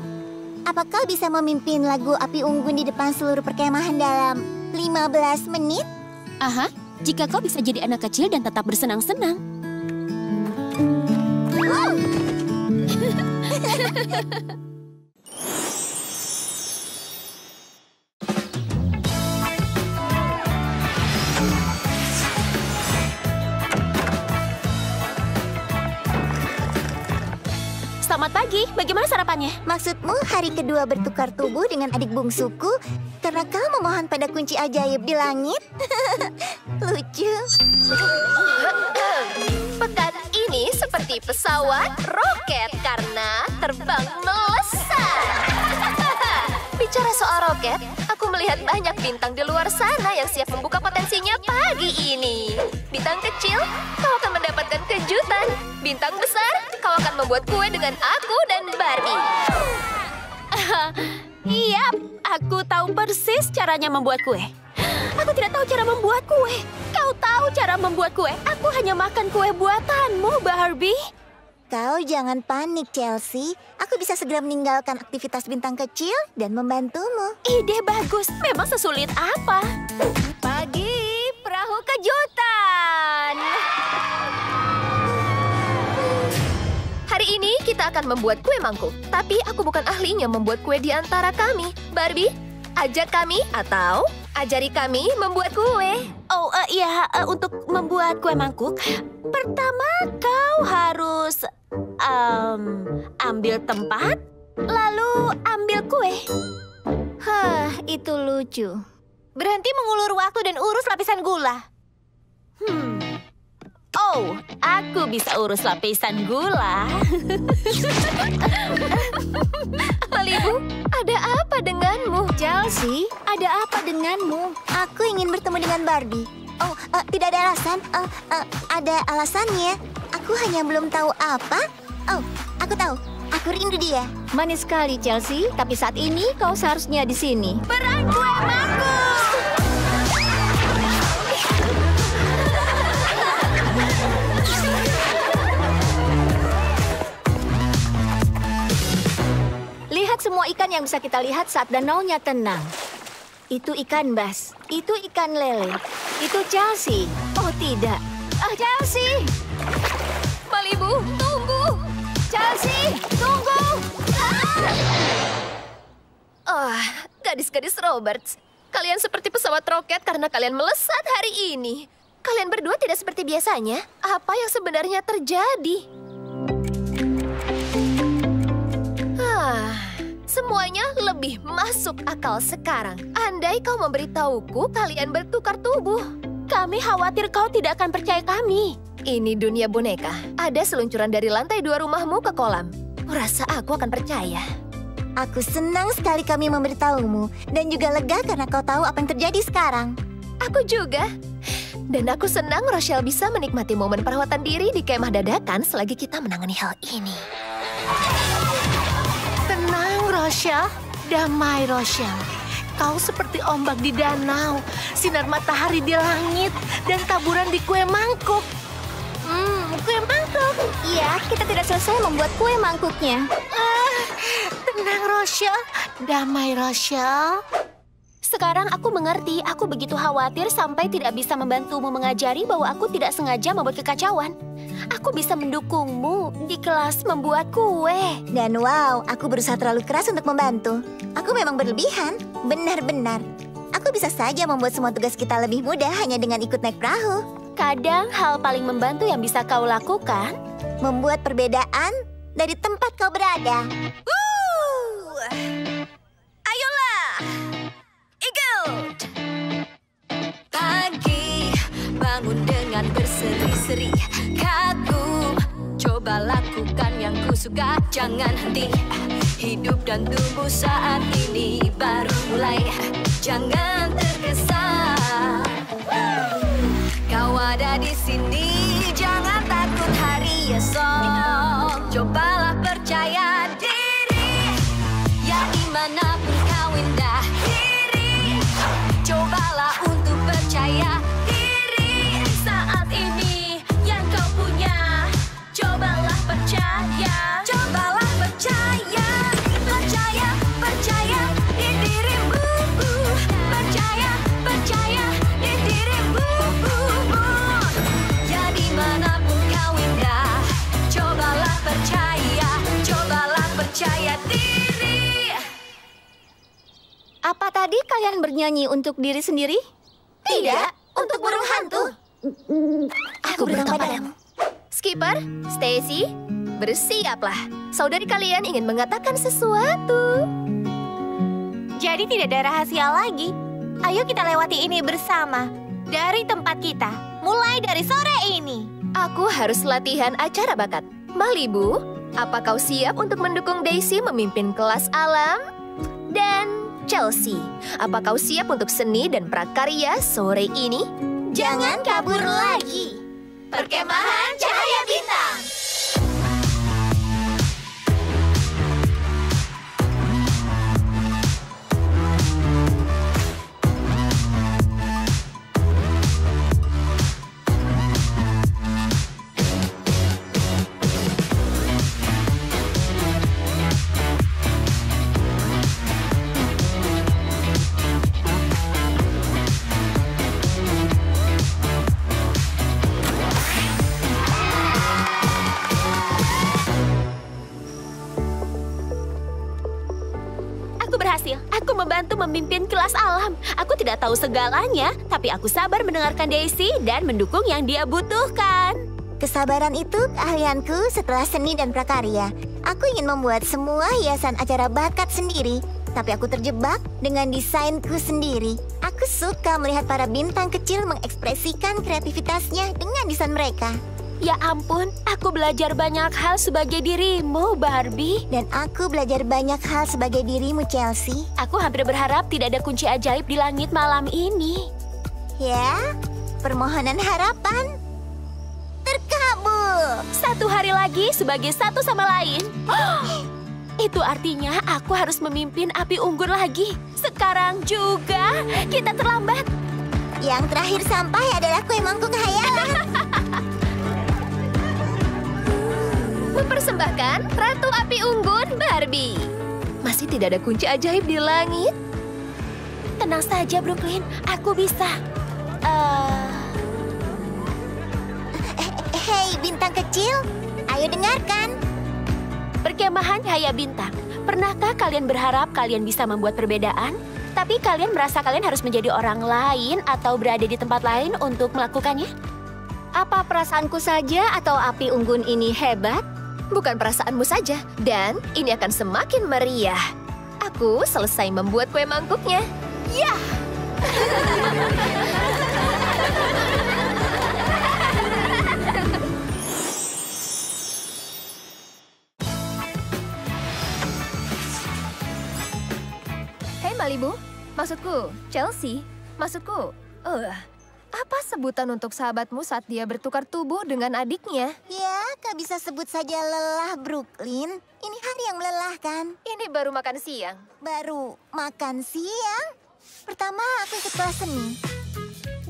Apa kau bisa memimpin lagu Api Unggun di depan seluruh perkemahan dalam 15 menit? Aha, jika kau bisa jadi anak kecil dan tetap bersenang-senang. Selamat pagi, bagaimana sarapannya? Maksudmu hari kedua bertukar tubuh dengan adik bungsuku karena kau memohon pada kunci ajaib di langit? Lucu. Pekan ini seperti pesawat roket karena terbang melesat. Bicara soal roket, aku melihat banyak bintang di luar sana yang siap membuka potensinya pagi ini. Bintang kecil, kau akan mendapatkan kejutan. Bintang besar, kau akan membuat kue dengan aku dan Barbie. Iya, aku tahu persis caranya membuat kue. Aku tidak tahu cara membuat kue. Kau tahu cara membuat kue. Aku hanya makan kue buatanmu, Barbie. Kau jangan panik, Chelsea. Aku bisa segera meninggalkan aktivitas bintang kecil dan membantumu. Ide bagus. Memang sesulit apa? Pagi perahu kejutan. Hari ini kita akan membuat kue mangkuk. Tapi aku bukan ahlinya membuat kue di antara kami. Barbie, ajak kami atau ajari kami membuat kue. Oh, iya, untuk membuat kue mangkuk, pertama kau harus ambil tempat, lalu ambil kue. Hah, itu lucu. Berhenti mengulur waktu dan urus lapisan gula. Oh, aku bisa urus lapisan gula. Malibu, ada apa denganmu? Chelsea, ada apa denganmu? Aku ingin bertemu dengan Barbie. Oh, tidak ada alasan. Ada alasannya. Aku hanya belum tahu apa. Oh, aku tahu. Aku rindu dia. Manis sekali, Chelsea. Tapi saat ini kau seharusnya di sini. Perang kue mangkuk! Lihat semua ikan yang bisa kita lihat saat danaunya tenang. Itu ikan bas, itu ikan lele, itu Chelsea. Oh tidak, Chelsea! Malibu, tunggu! Chelsea, tunggu! Gadis-gadis Roberts. Kalian seperti pesawat roket karena kalian melesat hari ini. Kalian berdua tidak seperti biasanya. Apa yang sebenarnya terjadi? Semuanya lebih masuk akal sekarang. Andai kau memberitahuku kalian bertukar tubuh. Kami khawatir kau tidak akan percaya kami. Ini dunia boneka. Ada seluncuran dari lantai 2 rumahmu ke kolam. Rasa aku akan percaya. Aku senang sekali kami memberitahumu. Dan juga lega karena kau tahu apa yang terjadi sekarang. Aku juga. Dan aku senang Rochelle bisa menikmati momen perawatan diri di kemah dadakan selagi kita menangani hal ini. Tenang, Rochelle. Damai, Rochelle. Kau seperti ombak di danau, sinar matahari di langit, dan taburan di kue mangkuk. Kue mangkuk. Iya, kita tidak selesai membuat kue mangkuknya. Tenang, Rochelle. Damai, Rochelle. Sekarang aku mengerti, aku begitu khawatir sampai tidak bisa membantumu mengajari bahwa aku tidak sengaja membuat kekacauan. Aku bisa mendukungmu di kelas membuat kue. Dan wow, aku berusaha terlalu keras untuk membantu. Aku memang berlebihan, benar-benar. Aku bisa saja membuat semua tugas kita lebih mudah hanya dengan ikut naik perahu. Kadang hal paling membantu yang bisa kau lakukan, membuat perbedaan dari tempat kau berada. Ayolah, Eagle! Pagi, bangun dengan berseri-seri. Kagum, coba lakukan yang ku suka, jangan henti. Hidup dan tumbuh saat ini baru mulai, jangan tergesa. Kau ada di sini, jangan takut hari esok. Cobalah percaya diri, ya dimanapun kau indah diri. Cobalah untuk percaya diri saat ini yang kau punya. Cobalah percaya, cobalah percaya, percaya, percaya di dirimu. Percaya, percaya di dirimu. Ya dimanapun kau indah, cobalah percaya diri. Apa tadi kalian bernyanyi untuk diri sendiri? Tidak, untuk burung hantu. Aku berutang padamu. Skipper, Stacy, bersiaplah. Saudari kalian ingin mengatakan sesuatu. Jadi tidak ada rahasia lagi. Ayo kita lewati ini bersama. Dari tempat kita, mulai dari sore ini. Aku harus latihan acara bakat. Malibu, apa kau siap untuk mendukung Daisy memimpin kelas alam? Dan Chelsea, apa kau siap untuk seni dan prakarya sore ini? Jangan kabur lagi. Perkemahan Cahaya Bintang. Aku membantu memimpin kelas alam. Aku tidak tahu segalanya, tapi aku sabar mendengarkan Daisy dan mendukung yang dia butuhkan. Kesabaran itu keahlianku setelah seni dan prakarya. Aku ingin membuat semua hiasan acara bakat sendiri, tapi aku terjebak dengan desainku sendiri. Aku suka melihat para bintang kecil mengekspresikan kreativitasnya dengan desain mereka. Ya ampun, aku belajar banyak hal sebagai dirimu, Barbie. Dan aku belajar banyak hal sebagai dirimu, Chelsea. Aku hampir berharap tidak ada kunci ajaib di langit malam ini. Ya, permohonan harapan terkabul. Satu hari lagi sebagai satu sama lain. Itu artinya aku harus memimpin api unggun lagi. Sekarang juga kita terlambat. Yang terakhir sampai adalah kue mangkuk khayalan. Mempersembahkan Ratu Api Unggun Barbie. Masih tidak ada kunci ajaib di langit. Tenang saja, Brooklyn. Aku bisa. Hei, bintang kecil. Ayo dengarkan. Perkemahan Cahaya Bintang. Pernahkah kalian berharap kalian bisa membuat perbedaan? Tapi kalian merasa kalian harus menjadi orang lain atau berada di tempat lain untuk melakukannya? Apa perasaanku saja atau api unggun ini hebat? Bukan perasaanmu saja, dan ini akan semakin meriah. Aku selesai membuat kue mangkuknya. Ya! Malibu? Maksudku, Chelsea? Maksudku, apa sebutan untuk sahabatmu saat dia bertukar tubuh dengan adiknya? Ya, kau bisa sebut saja lelah, Brooklyn. Ini hari yang melelahkan. Ini baru makan siang. Baru makan siang? Pertama, aku ikut kelas seni.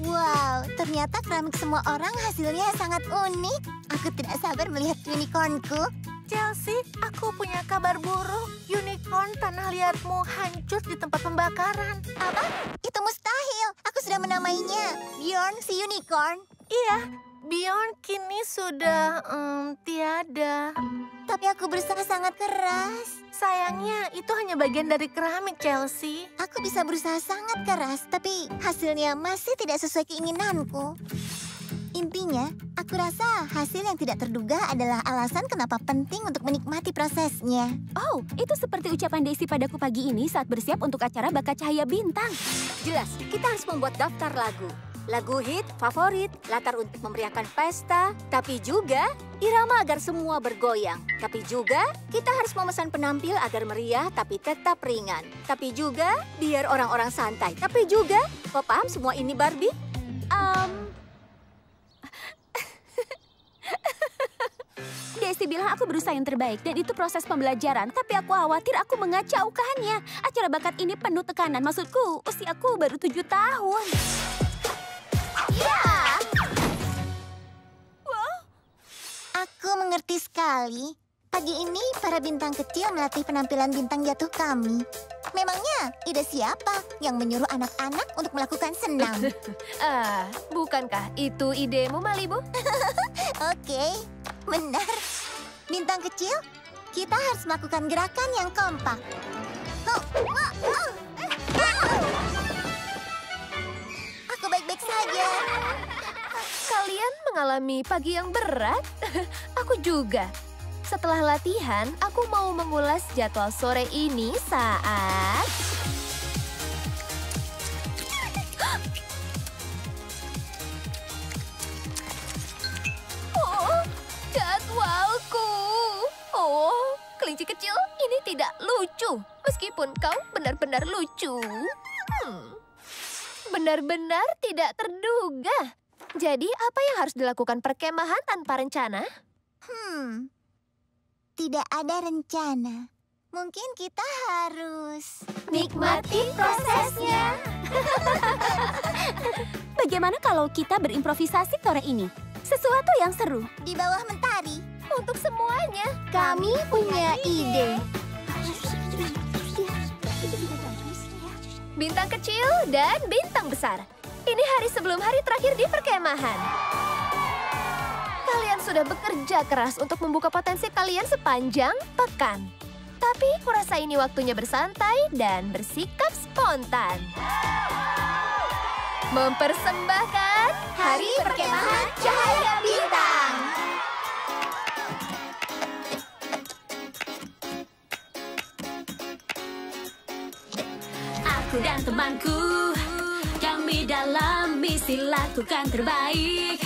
Wow, ternyata keramik semua orang hasilnya sangat unik. Aku tidak sabar melihat unicornku. Chelsea, aku punya kabar buruk. Unicorn tanah liatmu hancur di tempat pembakaran. Apa? Itu mustahil. Aku sudah menamainya Bjorn si Unicorn. Iya, Bjorn kini sudah tiada. Tapi aku berusaha sangat keras. Sayangnya, itu hanya bagian dari keramik, Chelsea. Aku bisa berusaha sangat keras, tapi hasilnya masih tidak sesuai keinginanku. Intinya, aku rasa hasil yang tidak terduga adalah alasan kenapa penting untuk menikmati prosesnya. Oh, itu seperti ucapan Daisy padaku pagi ini saat bersiap untuk acara Bakat Cahaya Bintang. Jelas, kita harus membuat daftar lagu. Lagu hit, favorit, latar untuk memeriahkan pesta, tapi juga irama agar semua bergoyang. Tapi juga kita harus memesan penampil agar meriah tapi tetap ringan. Tapi juga biar orang-orang santai. Tapi juga, kau paham semua ini, Barbie? Daisy bilang aku berusaha yang terbaik dan itu proses pembelajaran. Tapi aku khawatir aku mengacaukannya. Acara bakat ini penuh tekanan. Maksudku, usiaku baru 7 tahun. Ya! Wow. Aku mengerti sekali. Pagi ini para bintang kecil melatih penampilan bintang jatuh kami. Memangnya ide siapa yang menyuruh anak-anak untuk melakukan senam? Bukankah itu idemu, Malibu? Oke, benar. Bintang kecil, kita harus melakukan gerakan yang kompak. Aku baik-baik saja. Kalian mengalami pagi yang berat? Aku juga. Setelah latihan, aku mau mengulas jadwal sore ini saat... Oh, jadwalku. Oh, kelinci kecil, ini tidak lucu. Meskipun kau benar-benar lucu. Benar-benar tidak terduga. Jadi, apa yang harus dilakukan perkemahan tanpa rencana? Tidak ada rencana. Mungkin kita harus nikmati prosesnya. Bagaimana kalau kita berimprovisasi sore ini? Sesuatu yang seru. Di bawah mentari. Untuk semuanya. Kami punya ide. Bintang kecil dan bintang besar. Ini hari sebelum hari terakhir di perkemahan. Kalian sudah bekerja keras untuk membuka potensi kalian sepanjang pekan. Tapi kurasa ini waktunya bersantai dan bersikap spontan. Mempersembahkan Hari Perkemahan Cahaya Bintang. Aku dan temanku, kami dalam misi lakukan terbaik.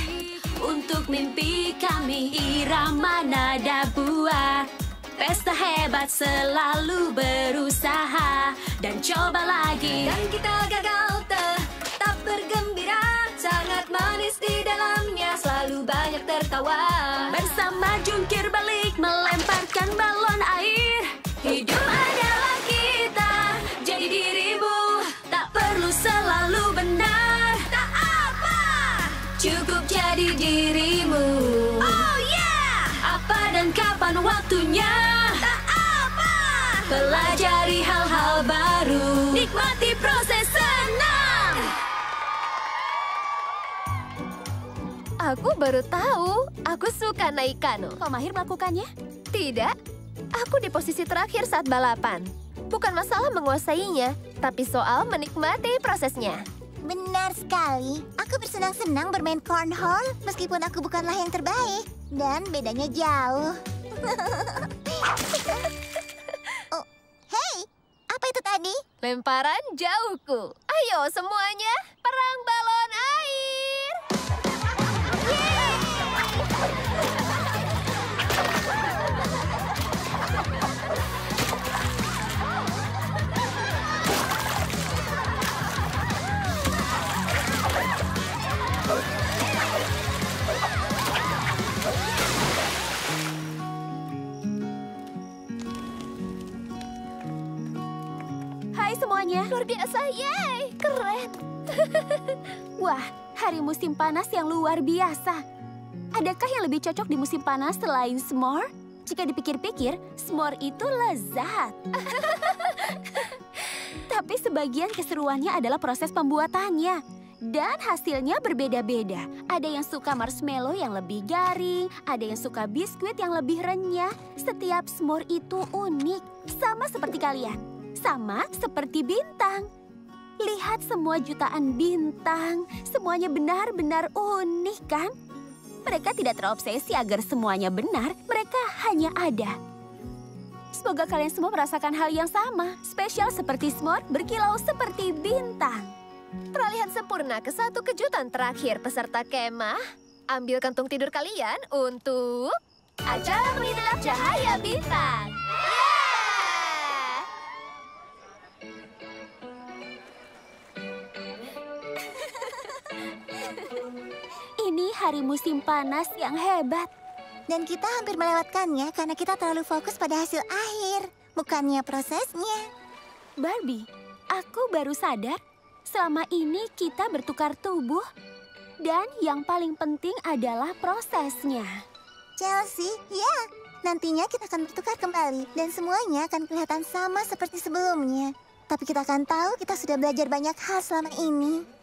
Untuk mimpi kami irama nada buat. Pesta hebat selalu berusaha dan coba lagi. Dan kita gagal tetap bergembira. Sangat manis di dalamnya, selalu banyak tertawa. Bersama jungkir balik melemparkan balon air. Hidup adalah kita, jadi dirimu. Tak perlu selalu benar. Tak apa, cukup jadi dirimu. Oh yeah, apa dan kapan waktunya. Tak apa, pelajari hal-hal baru. Nikmati proses senang. Aku baru tahu, aku suka naik kano. Kau mahir melakukannya? Tidak, aku di posisi terakhir saat balapan. Bukan masalah menguasainya, tapi soal menikmati prosesnya. Benar sekali. Aku bersenang-senang bermain cornhole meskipun aku bukanlah yang terbaik. Dan bedanya jauh. Oh, hey, apa itu tadi? Lemparan jauhku. Ayo semuanya, perang balon air. luar biasa, yeay! Keren! Wah, hari musim panas yang luar biasa. Adakah yang lebih cocok di musim panas selain s'more? Jika dipikir-pikir, s'more itu lezat. Tapi sebagian keseruannya adalah proses pembuatannya. Dan hasilnya berbeda-beda. Ada yang suka marshmallow yang lebih garing, ada yang suka biskuit yang lebih renyah. Setiap s'more itu unik, sama seperti kalian. Sama seperti bintang. Lihat semua jutaan bintang, semuanya benar-benar unik kan? Mereka tidak terobsesi agar semuanya benar, mereka hanya ada. Semoga kalian semua merasakan hal yang sama, spesial seperti s'more, berkilau seperti bintang. Peralihan sempurna ke satu kejutan terakhir peserta kemah. Ambil kantung tidur kalian untuk acara menginap cahaya bintang. Ini hari musim panas yang hebat. Dan kita hampir melewatkannya karena kita terlalu fokus pada hasil akhir, bukannya prosesnya. Barbie, aku baru sadar selama ini kita bertukar tubuh. Dan yang paling penting adalah prosesnya. Chelsea, ya, nantinya kita akan bertukar kembali dan semuanya akan kelihatan sama seperti sebelumnya. Tapi kita akan tahu kita sudah belajar banyak hal selama ini.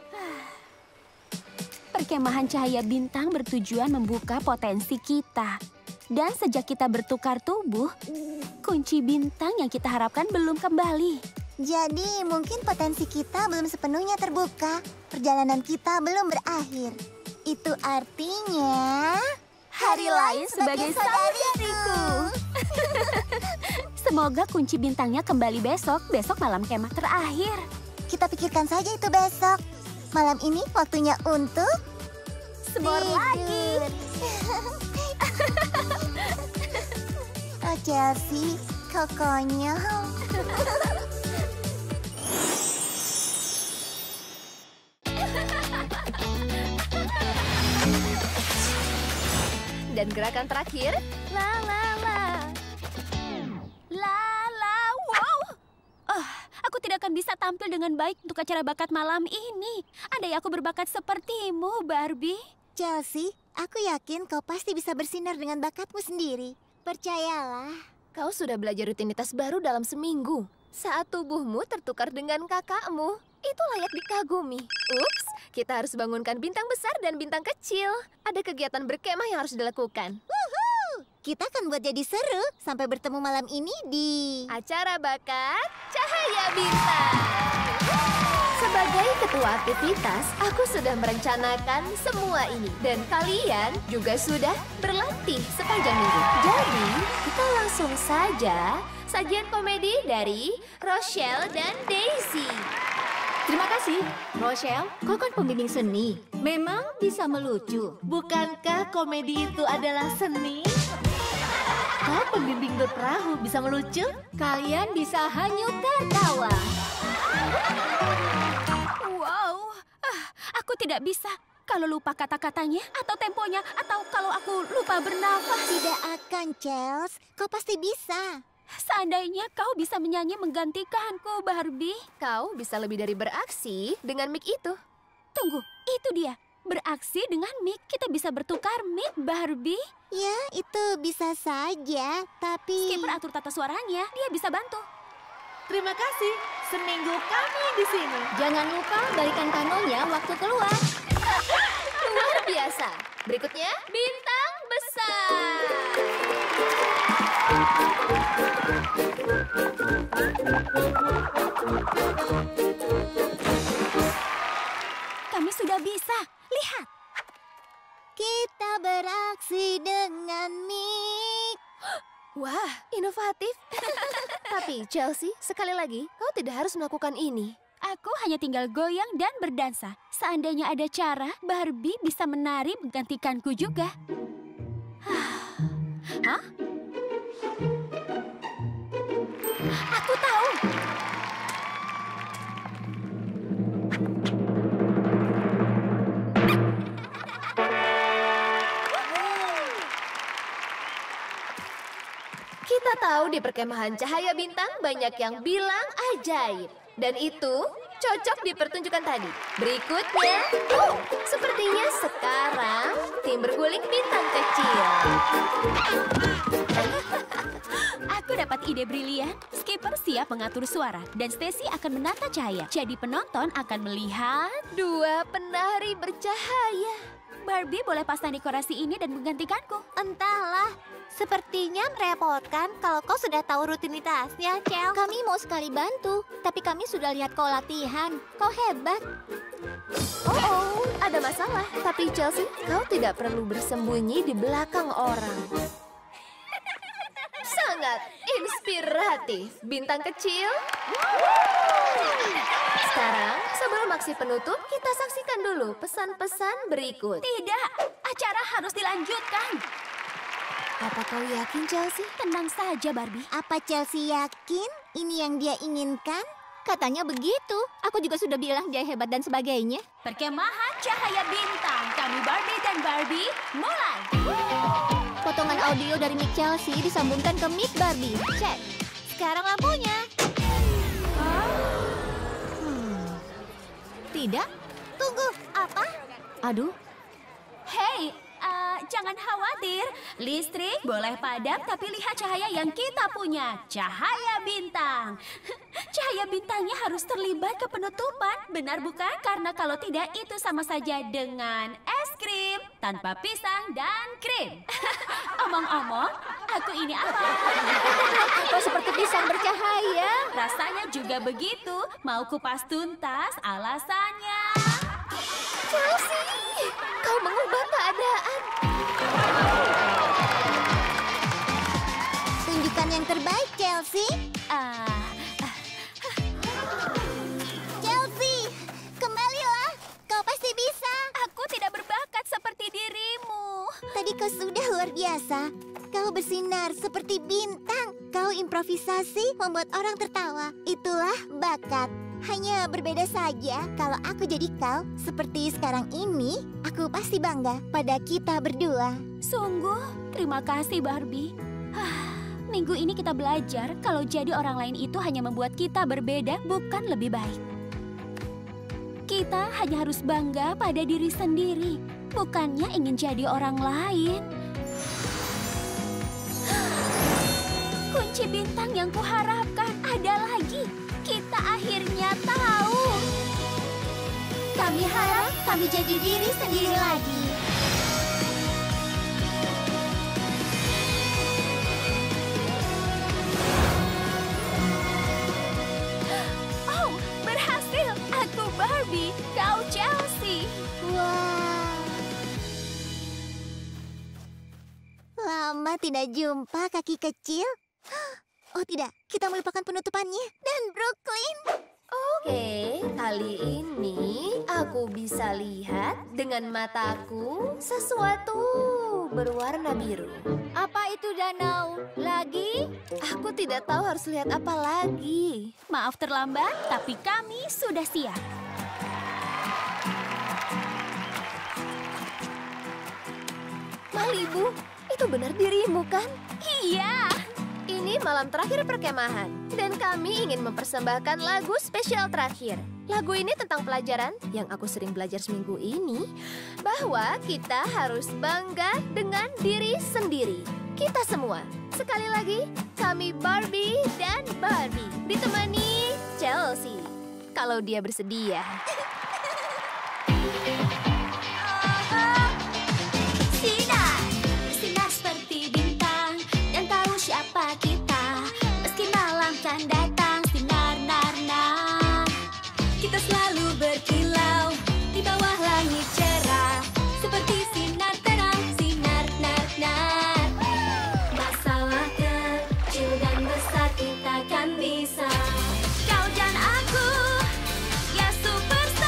Perkemahan cahaya bintang bertujuan membuka potensi kita. Dan sejak kita bertukar tubuh, kunci bintang yang kita harapkan belum kembali. Jadi mungkin potensi kita belum sepenuhnya terbuka. Perjalanan kita belum berakhir. Itu artinya hari lain sebagai saudariku. Semoga kunci bintangnya kembali besok malam kemah terakhir. Kita pikirkan saja itu besok. Malam ini waktunya untuk s'more lagi. Oh Chelsea, kau konyol. Dan gerakan terakhir, la la la. La la, wow. Oh, aku tidak akan bisa tampil dengan baik untuk acara bakat malam ini. Andai aku berbakat sepertimu, Barbie. Chelsea, aku yakin kau pasti bisa bersinar dengan bakatmu sendiri. Percayalah. Kau sudah belajar rutinitas baru dalam seminggu. Saat tubuhmu tertukar dengan kakakmu, itu layak dikagumi. Ups, kita harus bangunkan bintang besar dan bintang kecil. Ada kegiatan berkemah yang harus dilakukan. Woohoo! Kita akan buat jadi seru sampai bertemu malam ini di acara bakat cahaya bintang. Sebagai ketua aktivitas, aku sudah merencanakan semua ini. Dan kalian juga sudah berlatih sepanjang minggu. Jadi, kita langsung saja sajian komedi dari Rochelle dan Daisy. Terima kasih, Rochelle. Kau kan pembimbing seni. Memang bisa melucu. Bukankah komedi itu adalah seni? Kau pembimbing berperahu bisa melucu? Kalian bisa hanyut tertawa. Wow, aku tidak bisa. Kalau lupa kata-katanya, atau temponya, atau kalau aku lupa bernafas. Tidak akan, Chels. Kau pasti bisa. Seandainya kau bisa menyanyi menggantikanku, Barbie. Kau bisa lebih dari beraksi dengan mic itu. Tunggu, itu dia. Beraksi dengan mic, kita bisa bertukar mic, Barbie. Ya, itu bisa saja, tapi... Skipper atur tata suaranya, dia bisa bantu. Terima kasih, seminggu kami di sini. Jangan lupa balikan kanonya waktu keluar. Luar biasa. Berikutnya, bintang besar. Kami sudah bisa. Lihat. Kita beraksi dengan mic. Wah, inovatif. Tapi Chelsea, sekali lagi, kau tidak harus melakukan ini. Aku hanya tinggal goyang dan berdansa. Seandainya ada cara, Barbie bisa menari menggantikanku juga. Hah? Aku tahu. Kita tahu di perkemahan cahaya bintang banyak yang bilang ajaib. Dan itu cocok di pertunjukan tadi. Berikutnya, sepertinya sekarang tim berguling bintang kecil. Aku dapat ide brilian. Skipper siap mengatur suara dan Stacy akan menata cahaya. Jadi penonton akan melihat 2 penari bercahaya. Barbie boleh pasang dekorasi ini dan menggantikanku. Entahlah, sepertinya merepotkan kalau kau sudah tahu rutinitasnya, Cel. Kami mau sekali bantu, tapi kami sudah lihat kau latihan. Kau hebat. Oh, ada masalah. Tapi Chelsea, kau tidak perlu bersembunyi di belakang orang. Sangat inspiratif, bintang kecil. Sekarang, sebelum aksi penutup, kita saksikan dulu pesan-pesan berikut. Tidak, acara harus dilanjutkan. Apa kau yakin, Chelsea? Tenang saja, Barbie. Apa Chelsea yakin ini yang dia inginkan? Katanya begitu. Aku juga sudah bilang dia hebat dan sebagainya. Perkemahan Cahaya Bintang. Kami Barbie dan Barbie, mulai. Potongan audio dari mic Chelsea disambungkan ke mic Barbie. Cek. Sekarang lampunya. Tidak. Tunggu, apa? Aduh. Hei, jangan khawatir. Listrik boleh padam, tapi lihat cahaya yang kita punya. Cahaya bintang. Cahaya bintangnya harus terlibat ke penutupan. Benar bukan? Karena kalau tidak, itu sama saja dengan es krim tanpa pisang dan krim. Omong-omong, aku ini apa? Kau seperti pisang bercahaya. Rasanya juga begitu. Mau kupas tuntas alasannya. Chelsea, kau mengubah keadaan. Tunjukkan yang terbaik, Chelsea. Chelsea, kembalilah. Kau pasti bisa. Aku tidak berbakat seperti dirimu. Tadi kau sudah luar biasa. Kau bersinar seperti bintang. Kau improvisasi membuat orang tertawa. Itulah bakat. Hanya berbeda saja kalau aku jadi kau seperti sekarang ini, aku pasti bangga pada kita berdua. Sungguh, terima kasih Barbie. Minggu ini kita belajar kalau jadi orang lain itu hanya membuat kita berbeda, bukan lebih baik. Kita hanya harus bangga pada diri sendiri, bukannya ingin jadi orang lain. Kunci bintang yang kuharapkan ada lagi. Kita akhirnya tahu. Kami harap kami jadi diri sendiri lagi. Oh, berhasil. Aku Barbie, kau Chelsea. Wow. Lama tidak jumpa, kaki kecil. Oh tidak, kita melupakan penutupannya. Dan Brooklyn. Oke, kali ini aku bisa lihat dengan mataku sesuatu berwarna biru. Apa itu danau? Lagi? Aku tidak tahu harus lihat apa lagi. Maaf terlambat, tapi kami sudah siap. Malibu, itu benar dirimu kan? Iya. Ini malam terakhir perkemahan, dan kami ingin mempersembahkan lagu spesial terakhir. Lagu ini tentang pelajaran yang aku sering belajar seminggu ini, bahwa kita harus bangga dengan diri sendiri. Kita semua. Sekali lagi, kami Barbie dan Barbie, ditemani Chelsea. Kalau dia bersedia. Sinar seperti bintang, dan tahu siapa kita. Meski malam kan datang, sinar nar nar. Kita selalu berkilau di bawah langit cerah, seperti sinar terang, sinar nar nar. Masalah kecil dan besar kita kan bisa. Kau dan aku, ya superstar.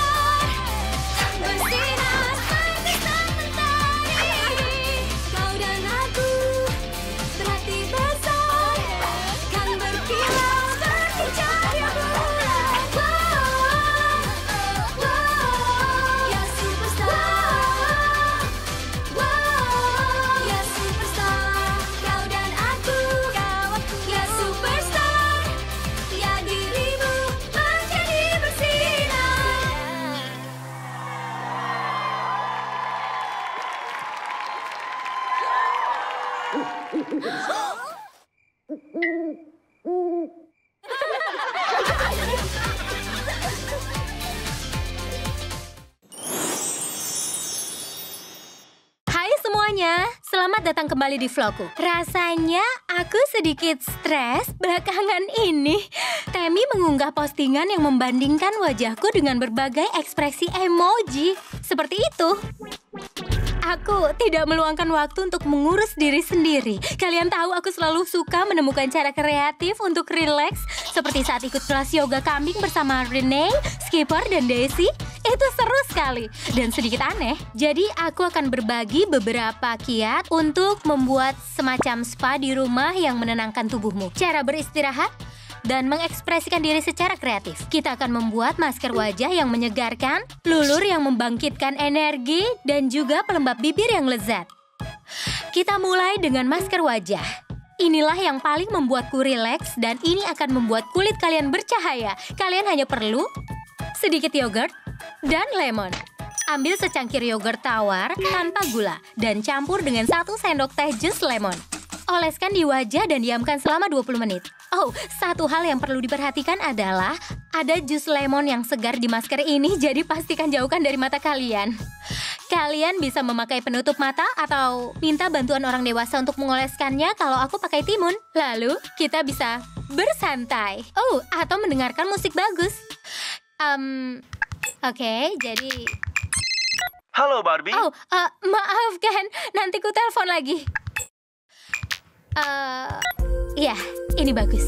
semuanya, selamat datang kembali di vlogku. Rasanya aku sedikit stres belakangan ini. Temi mengunggah postingan yang membandingkan wajahku dengan berbagai ekspresi emoji. Seperti itu. Aku tidak meluangkan waktu untuk mengurus diri sendiri. Kalian tahu aku selalu suka menemukan cara kreatif untuk rileks. Seperti saat ikut kelas yoga kambing bersama Renee, Skipper, dan Daisy. Itu seru sekali dan sedikit aneh. Jadi aku akan berbagi beberapa kiat untuk membuat semacam spa di rumah yang menenangkan tubuhmu. Cara beristirahat dan mengekspresikan diri secara kreatif. Kita akan membuat masker wajah yang menyegarkan, lulur yang membangkitkan energi, dan juga pelembab bibir yang lezat. Kita mulai dengan masker wajah. Inilah yang paling membuatku rileks dan ini akan membuat kulit kalian bercahaya. Kalian hanya perlu sedikit yogurt dan lemon. Ambil secangkir yogurt tawar tanpa gula dan campur dengan 1 sendok teh jus lemon. Oleskan di wajah dan diamkan selama 20 menit. Oh, satu hal yang perlu diperhatikan adalah ada jus lemon yang segar di masker ini, jadi pastikan jauhkan dari mata kalian. Kalian bisa memakai penutup mata atau minta bantuan orang dewasa untuk mengoleskannya kalau aku pakai timun. Lalu, kita bisa bersantai. Oh, atau mendengarkan musik bagus. Oke, jadi... Halo, Barbie. Oh, maafkan. Nanti ku telepon lagi. Ya, ini bagus.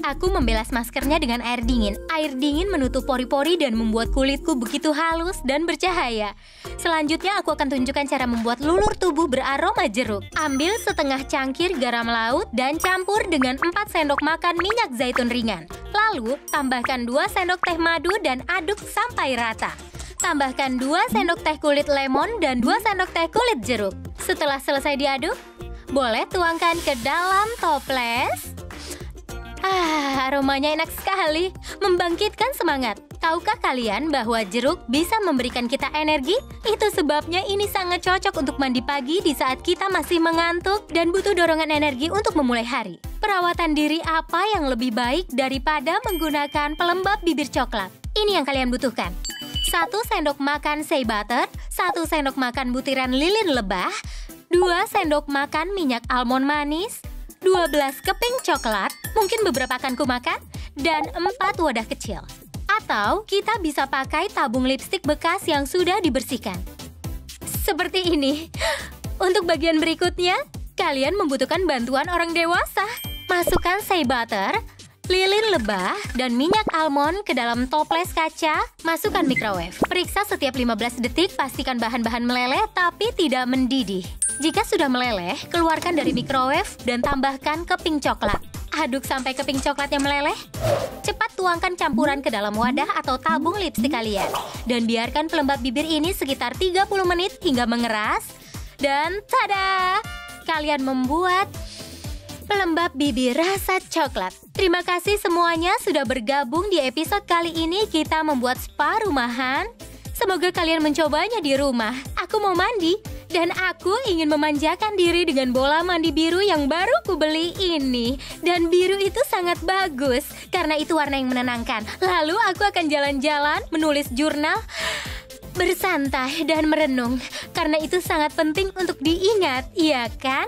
Aku membelas maskernya dengan air dingin. Air dingin menutup pori-pori dan membuat kulitku begitu halus dan bercahaya. Selanjutnya aku akan tunjukkan cara membuat lulur tubuh beraroma jeruk. Ambil setengah cangkir garam laut dan campur dengan 4 sendok makan minyak zaitun ringan. Lalu, tambahkan 2 sendok teh madu dan aduk sampai rata. Tambahkan 2 sendok teh kulit lemon dan 2 sendok teh kulit jeruk. Setelah selesai diaduk, boleh tuangkan ke dalam toples. Aromanya enak sekali, membangkitkan semangat. Tahukah kalian bahwa jeruk bisa memberikan kita energi? Itu sebabnya ini sangat cocok untuk mandi pagi di saat kita masih mengantuk dan butuh dorongan energi untuk memulai hari. Perawatan diri apa yang lebih baik daripada menggunakan pelembab bibir coklat? Ini yang kalian butuhkan. 1 sendok makan shea butter, 1 sendok makan butiran lilin lebah, 2 sendok makan minyak almond manis, 12 keping coklat, mungkin beberapa akan kumakan, dan 4 wadah kecil. Atau kita bisa pakai tabung lipstik bekas yang sudah dibersihkan. Seperti ini. Untuk bagian berikutnya, kalian membutuhkan bantuan orang dewasa. Masukkan shea butter, lilin lebah, dan minyak almond ke dalam toples kaca. Masukkan microwave. Periksa setiap 15 detik, pastikan bahan-bahan meleleh tapi tidak mendidih. Jika sudah meleleh, keluarkan dari microwave dan tambahkan keping coklat. Aduk sampai keping coklatnya meleleh. Cepat tuangkan campuran ke dalam wadah atau tabung lipstik kalian. Dan biarkan pelembab bibir ini sekitar 30 menit hingga mengeras. Dan tada! Kalian membuat pelembab bibir rasa coklat. Terima kasih semuanya sudah bergabung di episode kali ini kita membuat spa rumahan. Semoga kalian mencobanya di rumah. Aku mau mandi dan aku ingin memanjakan diri dengan bola mandi biru yang baru kubeli ini. Dan biru itu sangat bagus karena itu warna yang menenangkan. Lalu aku akan jalan-jalan, menulis jurnal, bersantai dan merenung. Karena itu sangat penting untuk diingat, iya kan?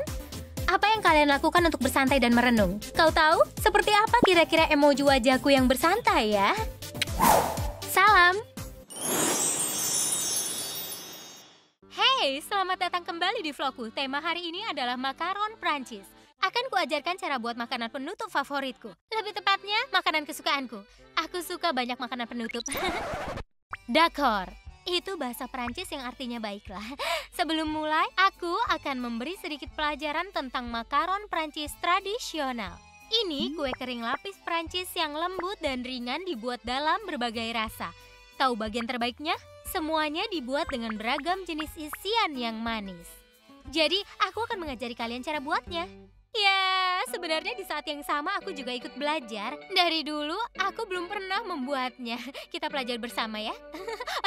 Apa yang kalian lakukan untuk bersantai dan merenung? Kau tahu seperti apa kira-kira emoji wajahku yang bersantai ya? Salam! Hey, selamat datang kembali di vlogku. Tema hari ini adalah makaron Prancis. Akan kuajarkan cara buat makanan penutup favoritku. Lebih tepatnya, makanan kesukaanku. Aku suka banyak makanan penutup. D'accord. Itu bahasa Prancis yang artinya baiklah. Sebelum mulai, aku akan memberi sedikit pelajaran tentang makaron Prancis tradisional. Ini kue kering lapis Prancis yang lembut dan ringan dibuat dalam berbagai rasa. Tahu bagian terbaiknya? Semuanya dibuat dengan beragam jenis isian yang manis. Jadi, aku akan mengajari kalian cara buatnya. Ya, sebenarnya di saat yang sama aku juga ikut belajar. Dari dulu, aku belum pernah membuatnya. Kita belajar bersama ya.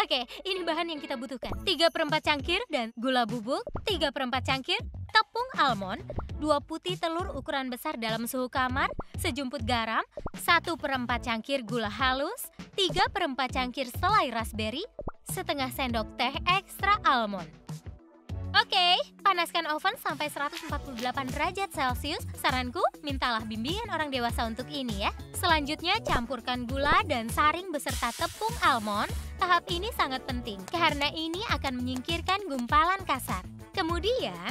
Oke, ini bahan yang kita butuhkan. 3/4 cangkir dan gula bubuk, 3/4 cangkir, tepung almond, 2 putih telur ukuran besar dalam suhu kamar, sejumput garam, 1/4 cangkir gula halus, 3/4 cangkir selai raspberry, setengah sendok teh ekstra almond. Oke, panaskan oven sampai 148 derajat Celcius. Saranku, mintalah bimbingan orang dewasa untuk ini ya. Selanjutnya, campurkan gula dan saring beserta tepung almond. Tahap ini sangat penting, karena ini akan menyingkirkan gumpalan kasar. Kemudian,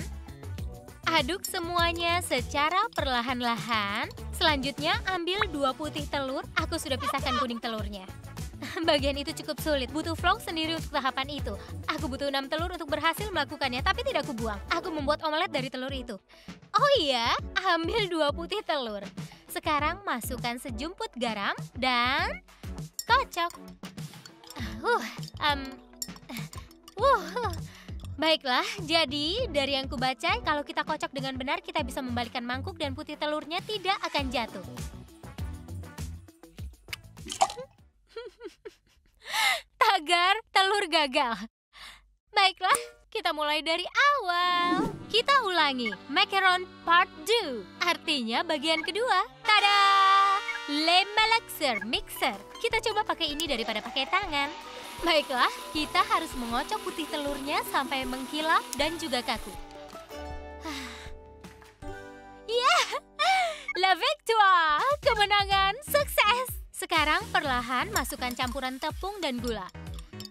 aduk semuanya secara perlahan-lahan. Selanjutnya, ambil 2 putih telur. Aku sudah pisahkan kuning telurnya. Bagian itu cukup sulit, butuh vlog sendiri untuk tahapan itu. Aku butuh 6 telur untuk berhasil melakukannya, tapi tidak kubuang. Aku membuat omelet dari telur itu. Oh iya, ambil 2 putih telur. Sekarang masukkan sejumput garam dan kocok. Baiklah, jadi dari yang kubaca, kalau kita kocok dengan benar, kita bisa membalikkan mangkuk dan putih telurnya tidak akan jatuh. Tagar, telur gagal. Baiklah, kita mulai dari awal. Kita ulangi, macaron part 2. Artinya bagian kedua. Tada! Le mixer. Kita coba pakai ini daripada pakai tangan. Baiklah, kita harus mengocok putih telurnya sampai mengkilap dan juga kaku. La victoire! Kemenangan, sukses! Sekarang perlahan masukkan campuran tepung dan gula.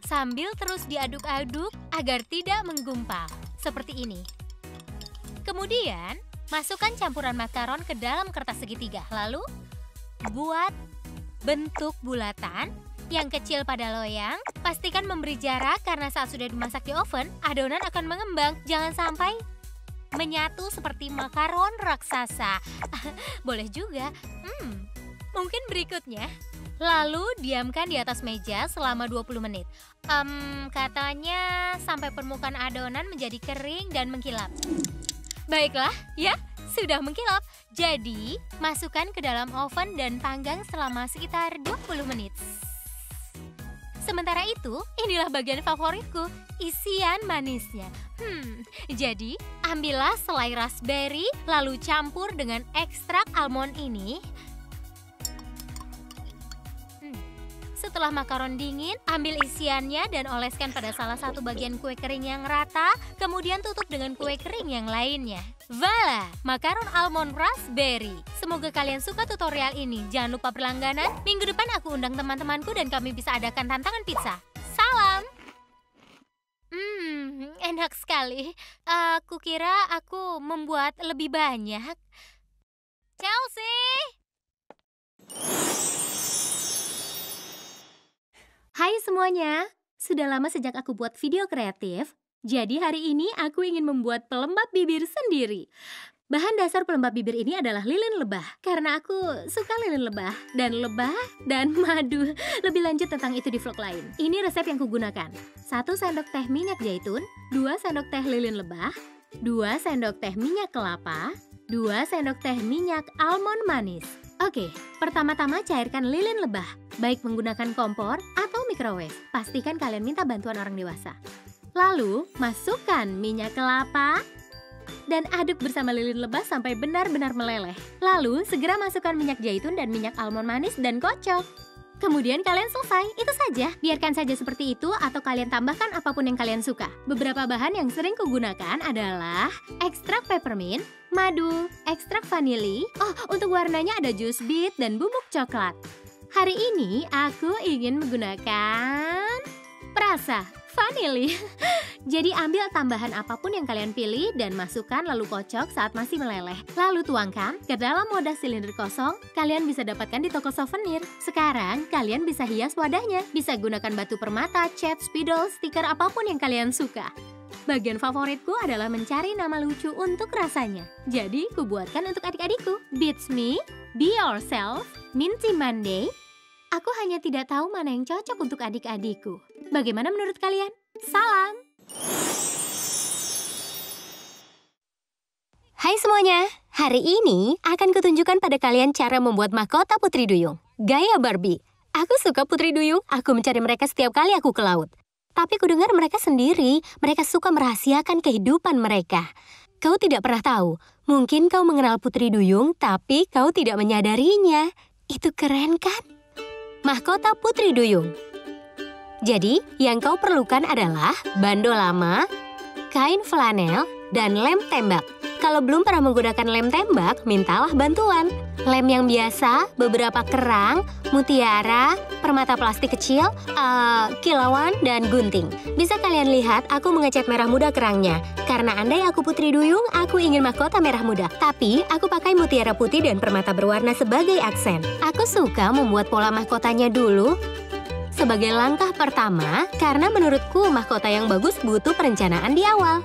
Sambil terus diaduk-aduk agar tidak menggumpal. Seperti ini. Kemudian, masukkan campuran makaron ke dalam kertas segitiga. Lalu, buat bentuk bulatan yang kecil pada loyang. Pastikan memberi jarak karena saat sudah dimasak di oven, adonan akan mengembang. Jangan sampai menyatu seperti makaron raksasa. Boleh juga. Mungkin berikutnya. Lalu diamkan di atas meja selama 20 menit. Katanya sampai permukaan adonan menjadi kering dan mengkilap. Baiklah, ya, sudah mengkilap. Jadi, masukkan ke dalam oven dan panggang selama sekitar 20 menit. Sementara itu, inilah bagian favoritku, isian manisnya. Jadi, ambillah selai raspberry, lalu campur dengan ekstrak almond ini. Setelah makaron dingin, ambil isiannya dan oleskan pada salah satu bagian kue kering yang rata, kemudian tutup dengan kue kering yang lainnya. Voila, makaron almond raspberry. Semoga kalian suka tutorial ini. Jangan lupa berlangganan. Minggu depan aku undang teman-temanku dan kami bisa adakan tantangan pizza. Salam! Enak sekali. Aku kira aku membuat lebih banyak. Chelsea! Hai semuanya, sudah lama sejak aku buat video kreatif, jadi hari ini aku ingin membuat pelembab bibir sendiri. Bahan dasar pelembab bibir ini adalah lilin lebah, karena aku suka lilin lebah dan madu. Lebih lanjut tentang itu di vlog lain. Ini resep yang kugunakan. 1 sendok teh minyak zaitun, 2 sendok teh lilin lebah, 2 sendok teh minyak kelapa, 2 sendok teh minyak almond manis. Oke, pertama-tama cairkan lilin lebah, baik menggunakan kompor atau microwave. Pastikan kalian minta bantuan orang dewasa. Lalu, masukkan minyak kelapa dan aduk bersama lilin lebah sampai benar-benar meleleh. Lalu, segera masukkan minyak zaitun dan minyak almond manis dan kocok. Kemudian kalian selesai, itu saja. Biarkan saja seperti itu atau kalian tambahkan apapun yang kalian suka. Beberapa bahan yang sering kugunakan adalah ekstrak peppermint, madu, ekstrak vanili. Untuk warnanya ada jus beet dan bubuk coklat. Hari ini aku ingin menggunakan perasa vanili. Jadi ambil tambahan apapun yang kalian pilih dan masukkan lalu kocok saat masih meleleh. Lalu tuangkan ke dalam wadah silinder kosong. Kalian bisa dapatkan di toko souvenir. Sekarang kalian bisa hias wadahnya. Bisa gunakan batu permata, cat, spidol, stiker apapun yang kalian suka. Bagian favoritku adalah mencari nama lucu untuk rasanya. Jadi kubuatkan untuk adik-adikku. Beats Me, Be Yourself, Minty Monday. Aku hanya tidak tahu mana yang cocok untuk adik-adikku. Bagaimana menurut kalian? Salam! Hai semuanya, hari ini akan kutunjukkan pada kalian cara membuat mahkota Putri Duyung. Gaya Barbie. Aku suka Putri Duyung, aku mencari mereka setiap kali aku ke laut. Tapi kudengar mereka sendiri, mereka suka merahasiakan kehidupan mereka. Kau tidak pernah tahu, mungkin kau mengenal Putri Duyung, tapi kau tidak menyadarinya. Itu keren kan? Mahkota Putri Duyung. Jadi, yang kau perlukan adalah bando lama, kain flanel, dan lem tembak. Kalau belum pernah menggunakan lem tembak, mintalah bantuan. Lem yang biasa, beberapa kerang, mutiara, permata plastik kecil, kilauan, dan gunting. Bisa kalian lihat aku mengecat merah muda kerangnya. Karena andai aku Putri Duyung, aku ingin mahkota merah muda. Tapi aku pakai mutiara putih dan permata berwarna sebagai aksen. Aku suka membuat pola mahkotanya dulu sebagai langkah pertama, karena menurutku mahkota yang bagus butuh perencanaan di awal.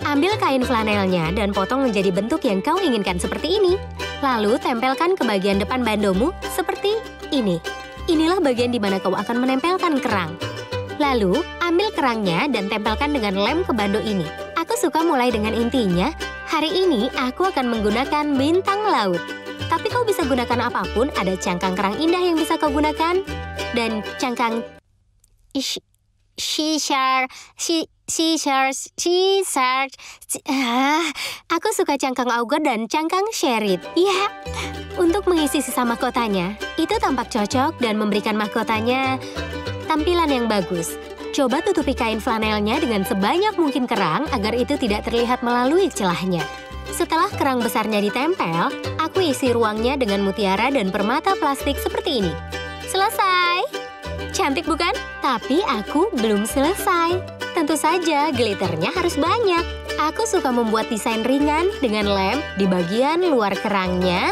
Ambil kain flanelnya dan potong menjadi bentuk yang kau inginkan seperti ini. Lalu tempelkan ke bagian depan bandomu seperti ini. Inilah bagian di mana kau akan menempelkan kerang. Lalu, ambil kerangnya dan tempelkan dengan lem ke bando ini. Aku suka mulai dengan intinya. Hari ini aku akan menggunakan bintang laut. Tapi kau bisa gunakan apapun, ada cangkang kerang indah yang bisa kau gunakan. Dan cangkang aku suka cangkang auger dan cangkang sherit. Ya, untuk mengisi sisa mahkotanya. Itu tampak cocok dan memberikan mahkotanya tampilan yang bagus. Coba tutupi kain flanelnya dengan sebanyak mungkin kerang agar itu tidak terlihat melalui celahnya. Setelah kerang besarnya ditempel, aku isi ruangnya dengan mutiara dan permata plastik seperti ini. Selesai! Cantik bukan? Tapi aku belum selesai. Tentu saja glitternya harus banyak. Aku suka membuat desain ringan dengan lem di bagian luar kerangnya.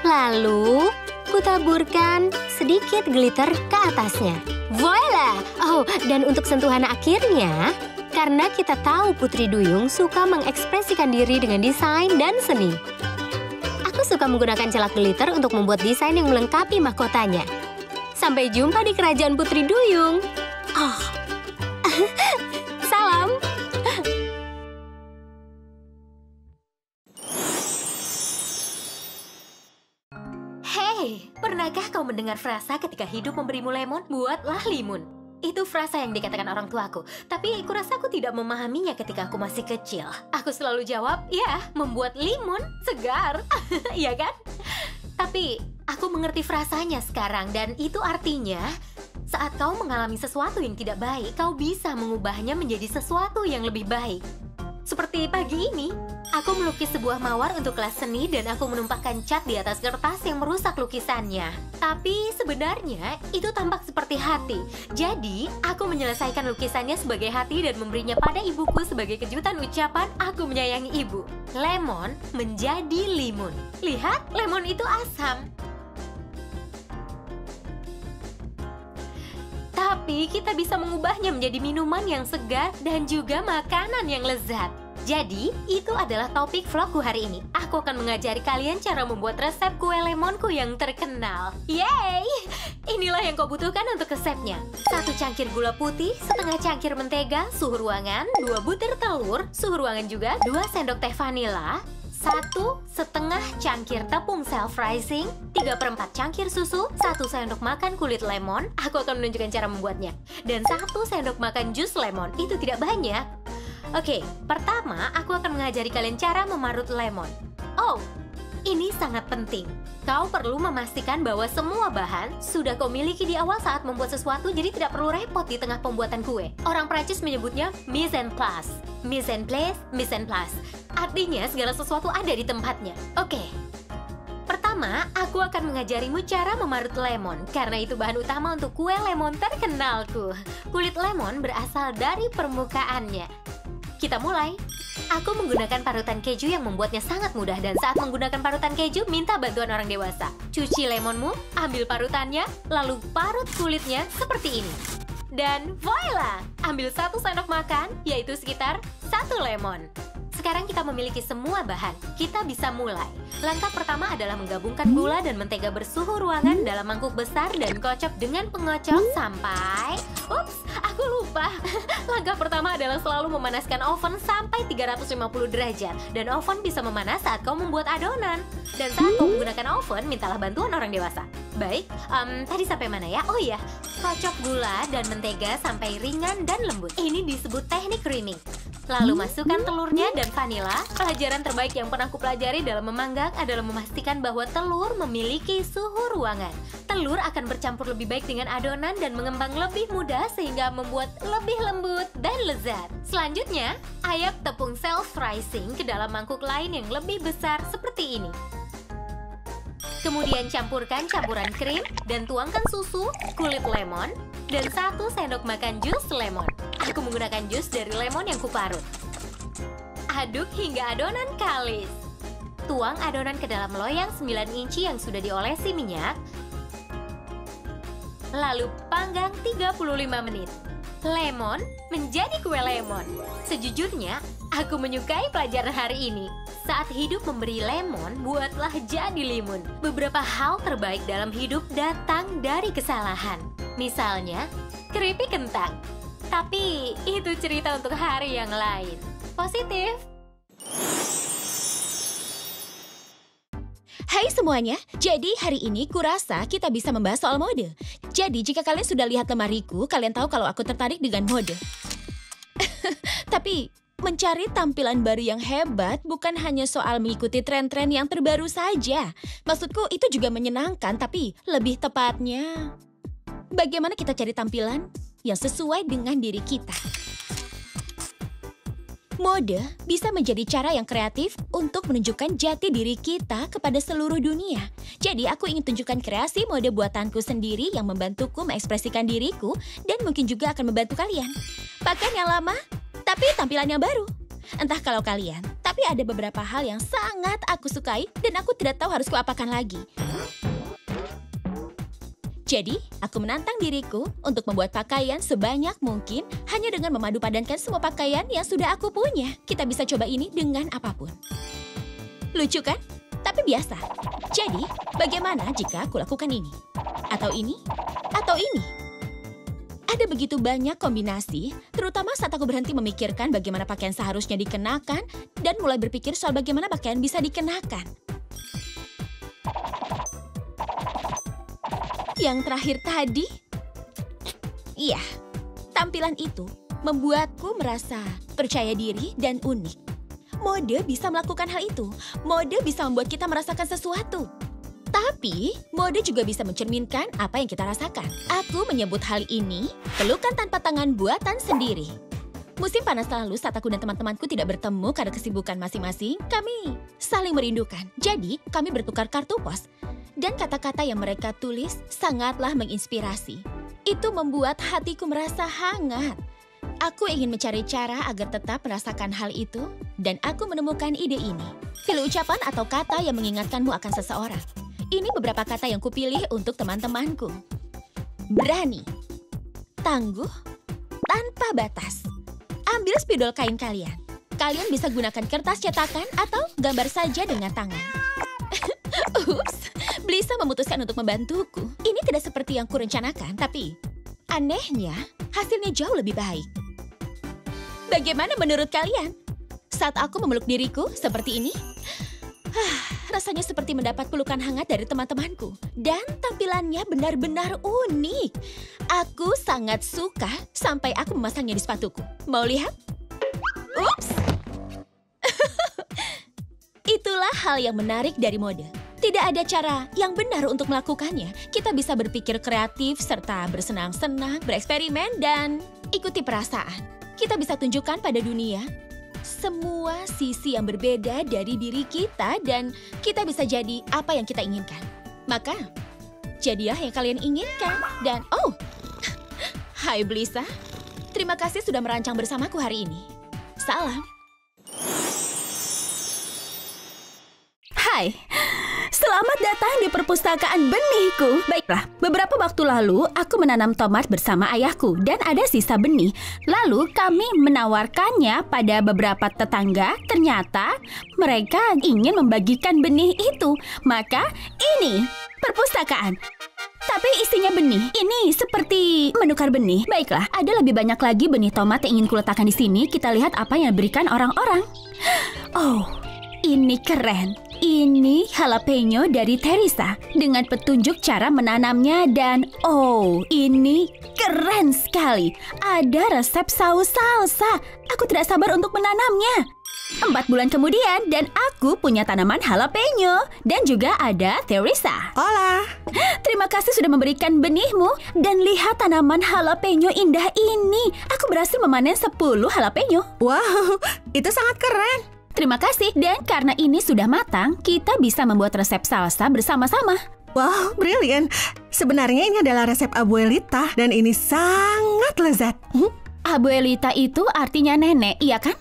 Lalu, kutaburkan sedikit glitter ke atasnya. Voila! Oh, dan untuk sentuhan akhirnya, karena kita tahu Putri Duyung suka mengekspresikan diri dengan desain dan seni. Aku suka menggunakan celak glitter untuk membuat desain yang melengkapi mahkotanya. Sampai jumpa di kerajaan Putri Duyung. Oh. Salam. Hei, pernahkah kau mendengar frasa ketika hidup memberimu lemon, buatlah limun? Itu frasa yang dikatakan orang tuaku, tapi kurasa aku tidak memahaminya ketika aku masih kecil. Aku selalu jawab, ya, membuat limun segar, iya kan? Tapi aku mengerti frasanya sekarang dan itu artinya saat kau mengalami sesuatu yang tidak baik, kau bisa mengubahnya menjadi sesuatu yang lebih baik. Seperti pagi ini, aku melukis sebuah mawar untuk kelas seni dan aku menumpahkan cat di atas kertas yang merusak lukisannya. Tapi sebenarnya itu tampak seperti hati. Jadi, aku menyelesaikan lukisannya sebagai hati dan memberinya pada ibuku sebagai kejutan ucapan aku menyayangi ibu. Lemon menjadi limun. Lihat, lemon itu asam. Tapi kita bisa mengubahnya menjadi minuman yang segar dan juga makanan yang lezat. Jadi, itu adalah topik vlogku hari ini. Aku akan mengajari kalian cara membuat resep kue lemonku yang terkenal. Yeay! Inilah yang kau butuhkan untuk resepnya. 1 cangkir gula putih, setengah cangkir mentega, suhu ruangan, 2 butir telur, suhu ruangan juga, 2 sendok teh vanila, 1,5 cangkir tepung self-rising, 3/4 cangkir susu, 1 sendok makan kulit lemon, aku akan menunjukkan cara membuatnya, dan 1 sendok makan jus lemon, itu tidak banyak. Oke, pertama aku akan mengajari kalian cara memarut lemon. Oh, ini sangat penting. Kau perlu memastikan bahwa semua bahan sudah kau miliki di awal saat membuat sesuatu, jadi tidak perlu repot di tengah pembuatan kue. Orang Prancis menyebutnya mise en place. Mise en place, mise en place. Artinya segala sesuatu ada di tempatnya. Oke. Pertama, aku akan mengajarimu cara memarut lemon, karena itu bahan utama untuk kue lemon terkenalku. Kulit lemon berasal dari permukaannya. Kita mulai. Aku menggunakan parutan keju yang membuatnya sangat mudah dan saat menggunakan parutan keju, minta bantuan orang dewasa. Cuci lemonmu, ambil parutannya, lalu parut kulitnya seperti ini. Dan voila! Ambil 1 sendok makan, yaitu sekitar 1 lemon. Sekarang kita memiliki semua bahan. Kita bisa mulai. Langkah pertama adalah menggabungkan gula dan mentega bersuhu ruangan dalam mangkuk besar dan kocok dengan pengocok sampai... Ups, aku lupa. Langkah pertama adalah selalu memanaskan oven sampai 350 derajat. Dan oven bisa memanas saat kau membuat adonan. Dan saat kau menggunakan oven, mintalah bantuan orang dewasa. Baik, tadi sampai mana ya? Oh iya, kocok gula dan mentega sampai ringan dan lembut. Ini disebut teknik creaming. Lalu masukkan telurnya dan vanila. Pelajaran terbaik yang pernah kupelajari dalam memanggang adalah memastikan bahwa telur memiliki suhu ruangan. Telur akan bercampur lebih baik dengan adonan dan mengembang lebih mudah sehingga membuat lebih lembut dan lezat. Selanjutnya, ayak tepung self-rising ke dalam mangkuk lain yang lebih besar seperti ini. Kemudian campurkan campuran krim dan tuangkan susu, kulit lemon, dan 1 sendok makan jus lemon. Aku menggunakan jus dari lemon yang kuparut. Aduk hingga adonan kalis. Tuang adonan ke dalam loyang 9 inci yang sudah diolesi minyak. Lalu panggang 35 menit. Lemon menjadi kue lemon. Sejujurnya, aku menyukai pelajaran hari ini. Saat hidup memberi lemon, buatlah jadi limun. Beberapa hal terbaik dalam hidup datang dari kesalahan. Misalnya, keripik kentang. Tapi itu cerita untuk hari yang lain. Positif. Hai semuanya, jadi hari ini kurasa kita bisa membahas soal mode. Jadi jika kalian sudah lihat lemariku, kalian tahu kalau aku tertarik dengan mode. Tapi mencari tampilan baru yang hebat bukan hanya soal mengikuti tren-tren yang terbaru saja. Maksudku itu juga menyenangkan, tapi lebih tepatnya bagaimana kita cari tampilan yang sesuai dengan diri kita. Mode bisa menjadi cara yang kreatif untuk menunjukkan jati diri kita kepada seluruh dunia. Jadi aku ingin tunjukkan kreasi mode buatanku sendiri yang membantuku mengekspresikan diriku dan mungkin juga akan membantu kalian. Pakaian yang lama, tapi tampilan yang baru. Entah kalau kalian, tapi ada beberapa hal yang sangat aku sukai dan aku tidak tahu harus kuapakan lagi. Jadi, aku menantang diriku untuk membuat pakaian sebanyak mungkin hanya dengan memadu padankan semua pakaian yang sudah aku punya. Kita bisa coba ini dengan apapun. Lucu kan? Tapi biasa. Jadi, bagaimana jika aku lakukan ini? Atau ini? Atau ini? Ada begitu banyak kombinasi, terutama saat aku berhenti memikirkan bagaimana pakaian seharusnya dikenakan dan mulai berpikir soal bagaimana pakaian bisa dikenakan. Yang terakhir tadi, iya, tampilan itu membuatku merasa percaya diri dan unik. Mode bisa melakukan hal itu. Mode bisa membuat kita merasakan sesuatu. Tapi, mode juga bisa mencerminkan apa yang kita rasakan. Aku menyebut hal ini pelukan tanpa tangan buatan sendiri. Musim panas lalu saat aku dan teman-temanku tidak bertemu karena kesibukan masing-masing, kami saling merindukan. Jadi, kami bertukar kartu pos. Dan kata-kata yang mereka tulis sangatlah menginspirasi. Itu membuat hatiku merasa hangat. Aku ingin mencari cara agar tetap merasakan hal itu, dan aku menemukan ide ini. Pilih ucapan atau kata yang mengingatkanmu akan seseorang. Ini beberapa kata yang kupilih untuk teman-temanku. Berani, tangguh, tanpa batas. Ambil spidol kain kalian. Kalian bisa gunakan kertas cetakan atau gambar saja dengan tangan. Ups, Blisa memutuskan untuk membantuku. Ini tidak seperti yang kurencanakan, tapi anehnya hasilnya jauh lebih baik. Bagaimana menurut kalian? Saat aku memeluk diriku seperti ini, rasanya seperti mendapat pelukan hangat dari teman-temanku. Dan tampilannya benar-benar unik. Aku sangat suka sampai aku memasangnya di sepatuku. Mau lihat? Ups! Itulah hal yang menarik dari mode. Tidak ada cara yang benar untuk melakukannya. Kita bisa berpikir kreatif serta bersenang-senang, bereksperimen, dan ikuti perasaan. Kita bisa tunjukkan pada dunia semua sisi yang berbeda dari diri kita dan kita bisa jadi apa yang kita inginkan. Maka, jadilah yang kalian inginkan. Dan, hai Blisa. Terima kasih sudah merancang bersamaku hari ini. Salam. Hai. Selamat datang di perpustakaan benihku. Baiklah, beberapa waktu lalu aku menanam tomat bersama ayahku dan ada sisa benih. Lalu kami menawarkannya pada beberapa tetangga. Ternyata mereka ingin membagikan benih itu. Maka ini perpustakaan. Tapi isinya benih. Ini seperti menukar benih. Baiklah, ada lebih banyak lagi benih tomat yang ingin kuletakkan di sini. Kita lihat apa yang diberikan orang-orang. Oh, ini keren. Ini jalapeno dari Teresa dengan petunjuk cara menanamnya dan oh, ini keren sekali. Ada resep saus salsa. Aku tidak sabar untuk menanamnya. 4 bulan kemudian dan aku punya tanaman jalapeno dan juga ada Teresa. Hola. Terima kasih sudah memberikan benihmu dan lihat tanaman jalapeno indah ini. Aku berhasil memanen 10 jalapeno. Wow, itu sangat keren. Terima kasih, dan karena ini sudah matang, kita bisa membuat resep salsa bersama-sama. Wow, brilian. Sebenarnya ini adalah resep abuelita dan ini sangat lezat. Abuelita itu artinya nenek, iya kan?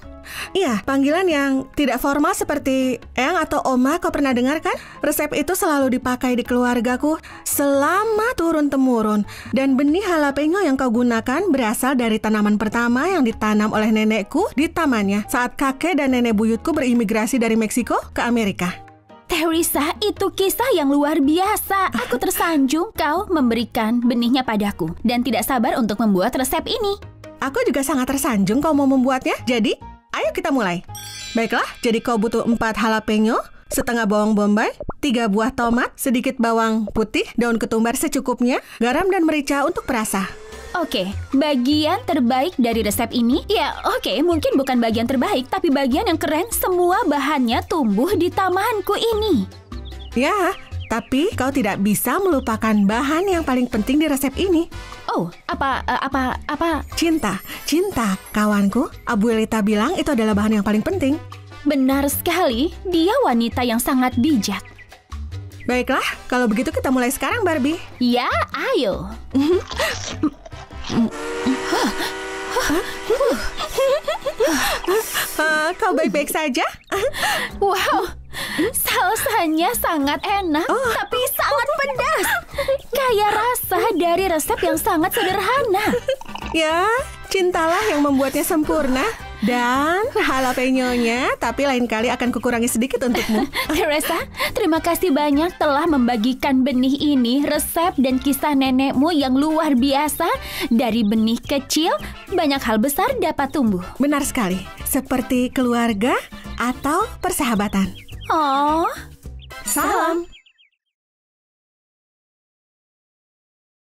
Iya, panggilan yang tidak formal seperti Eyang atau Oma. Kau pernah dengar kan? Resep itu selalu dipakai di keluargaku selama turun-temurun. Dan benih jalapeno yang kau gunakan berasal dari tanaman pertama yang ditanam oleh nenekku di tamannya saat kakek dan nenek buyutku berimigrasi dari Meksiko ke Amerika. Teresa, itu kisah yang luar biasa. Aku tersanjung kau memberikan benihnya padaku dan tidak sabar untuk membuat resep ini. Aku juga sangat tersanjung kau mau membuatnya. Jadi, ayo kita mulai. Baiklah, jadi kau butuh 4 jalapeno, setengah bawang bombay, 3 buah tomat, sedikit bawang putih, daun ketumbar secukupnya, garam dan merica untuk perasa. Oke, bagian terbaik dari resep ini, ya oke, mungkin bukan bagian terbaik, tapi bagian yang keren, semua bahannya tumbuh di tamanku ini. Ya, tapi kau tidak bisa melupakan bahan yang paling penting di resep ini. Oh, apa? Cinta, kawanku. Abuelita bilang itu adalah bahan yang paling penting. Benar sekali, dia wanita yang sangat bijak. Baiklah, kalau begitu kita mulai sekarang, Barbie. Ya, ayo. Kau baik-baik saja? Wow, salsanya sangat enak, tapi sangat pedas. Kayak rasa dari resep yang sangat sederhana. Ya, cintalah yang membuatnya sempurna. Dan jalapeno-nya, tapi lain kali akan kukurangi sedikit untukmu. Teresa, terima kasih banyak telah membagikan benih ini, resep dan kisah nenekmu yang luar biasa. Dari benih kecil, banyak hal besar dapat tumbuh. Benar sekali, seperti keluarga atau persahabatan. Oh, salam.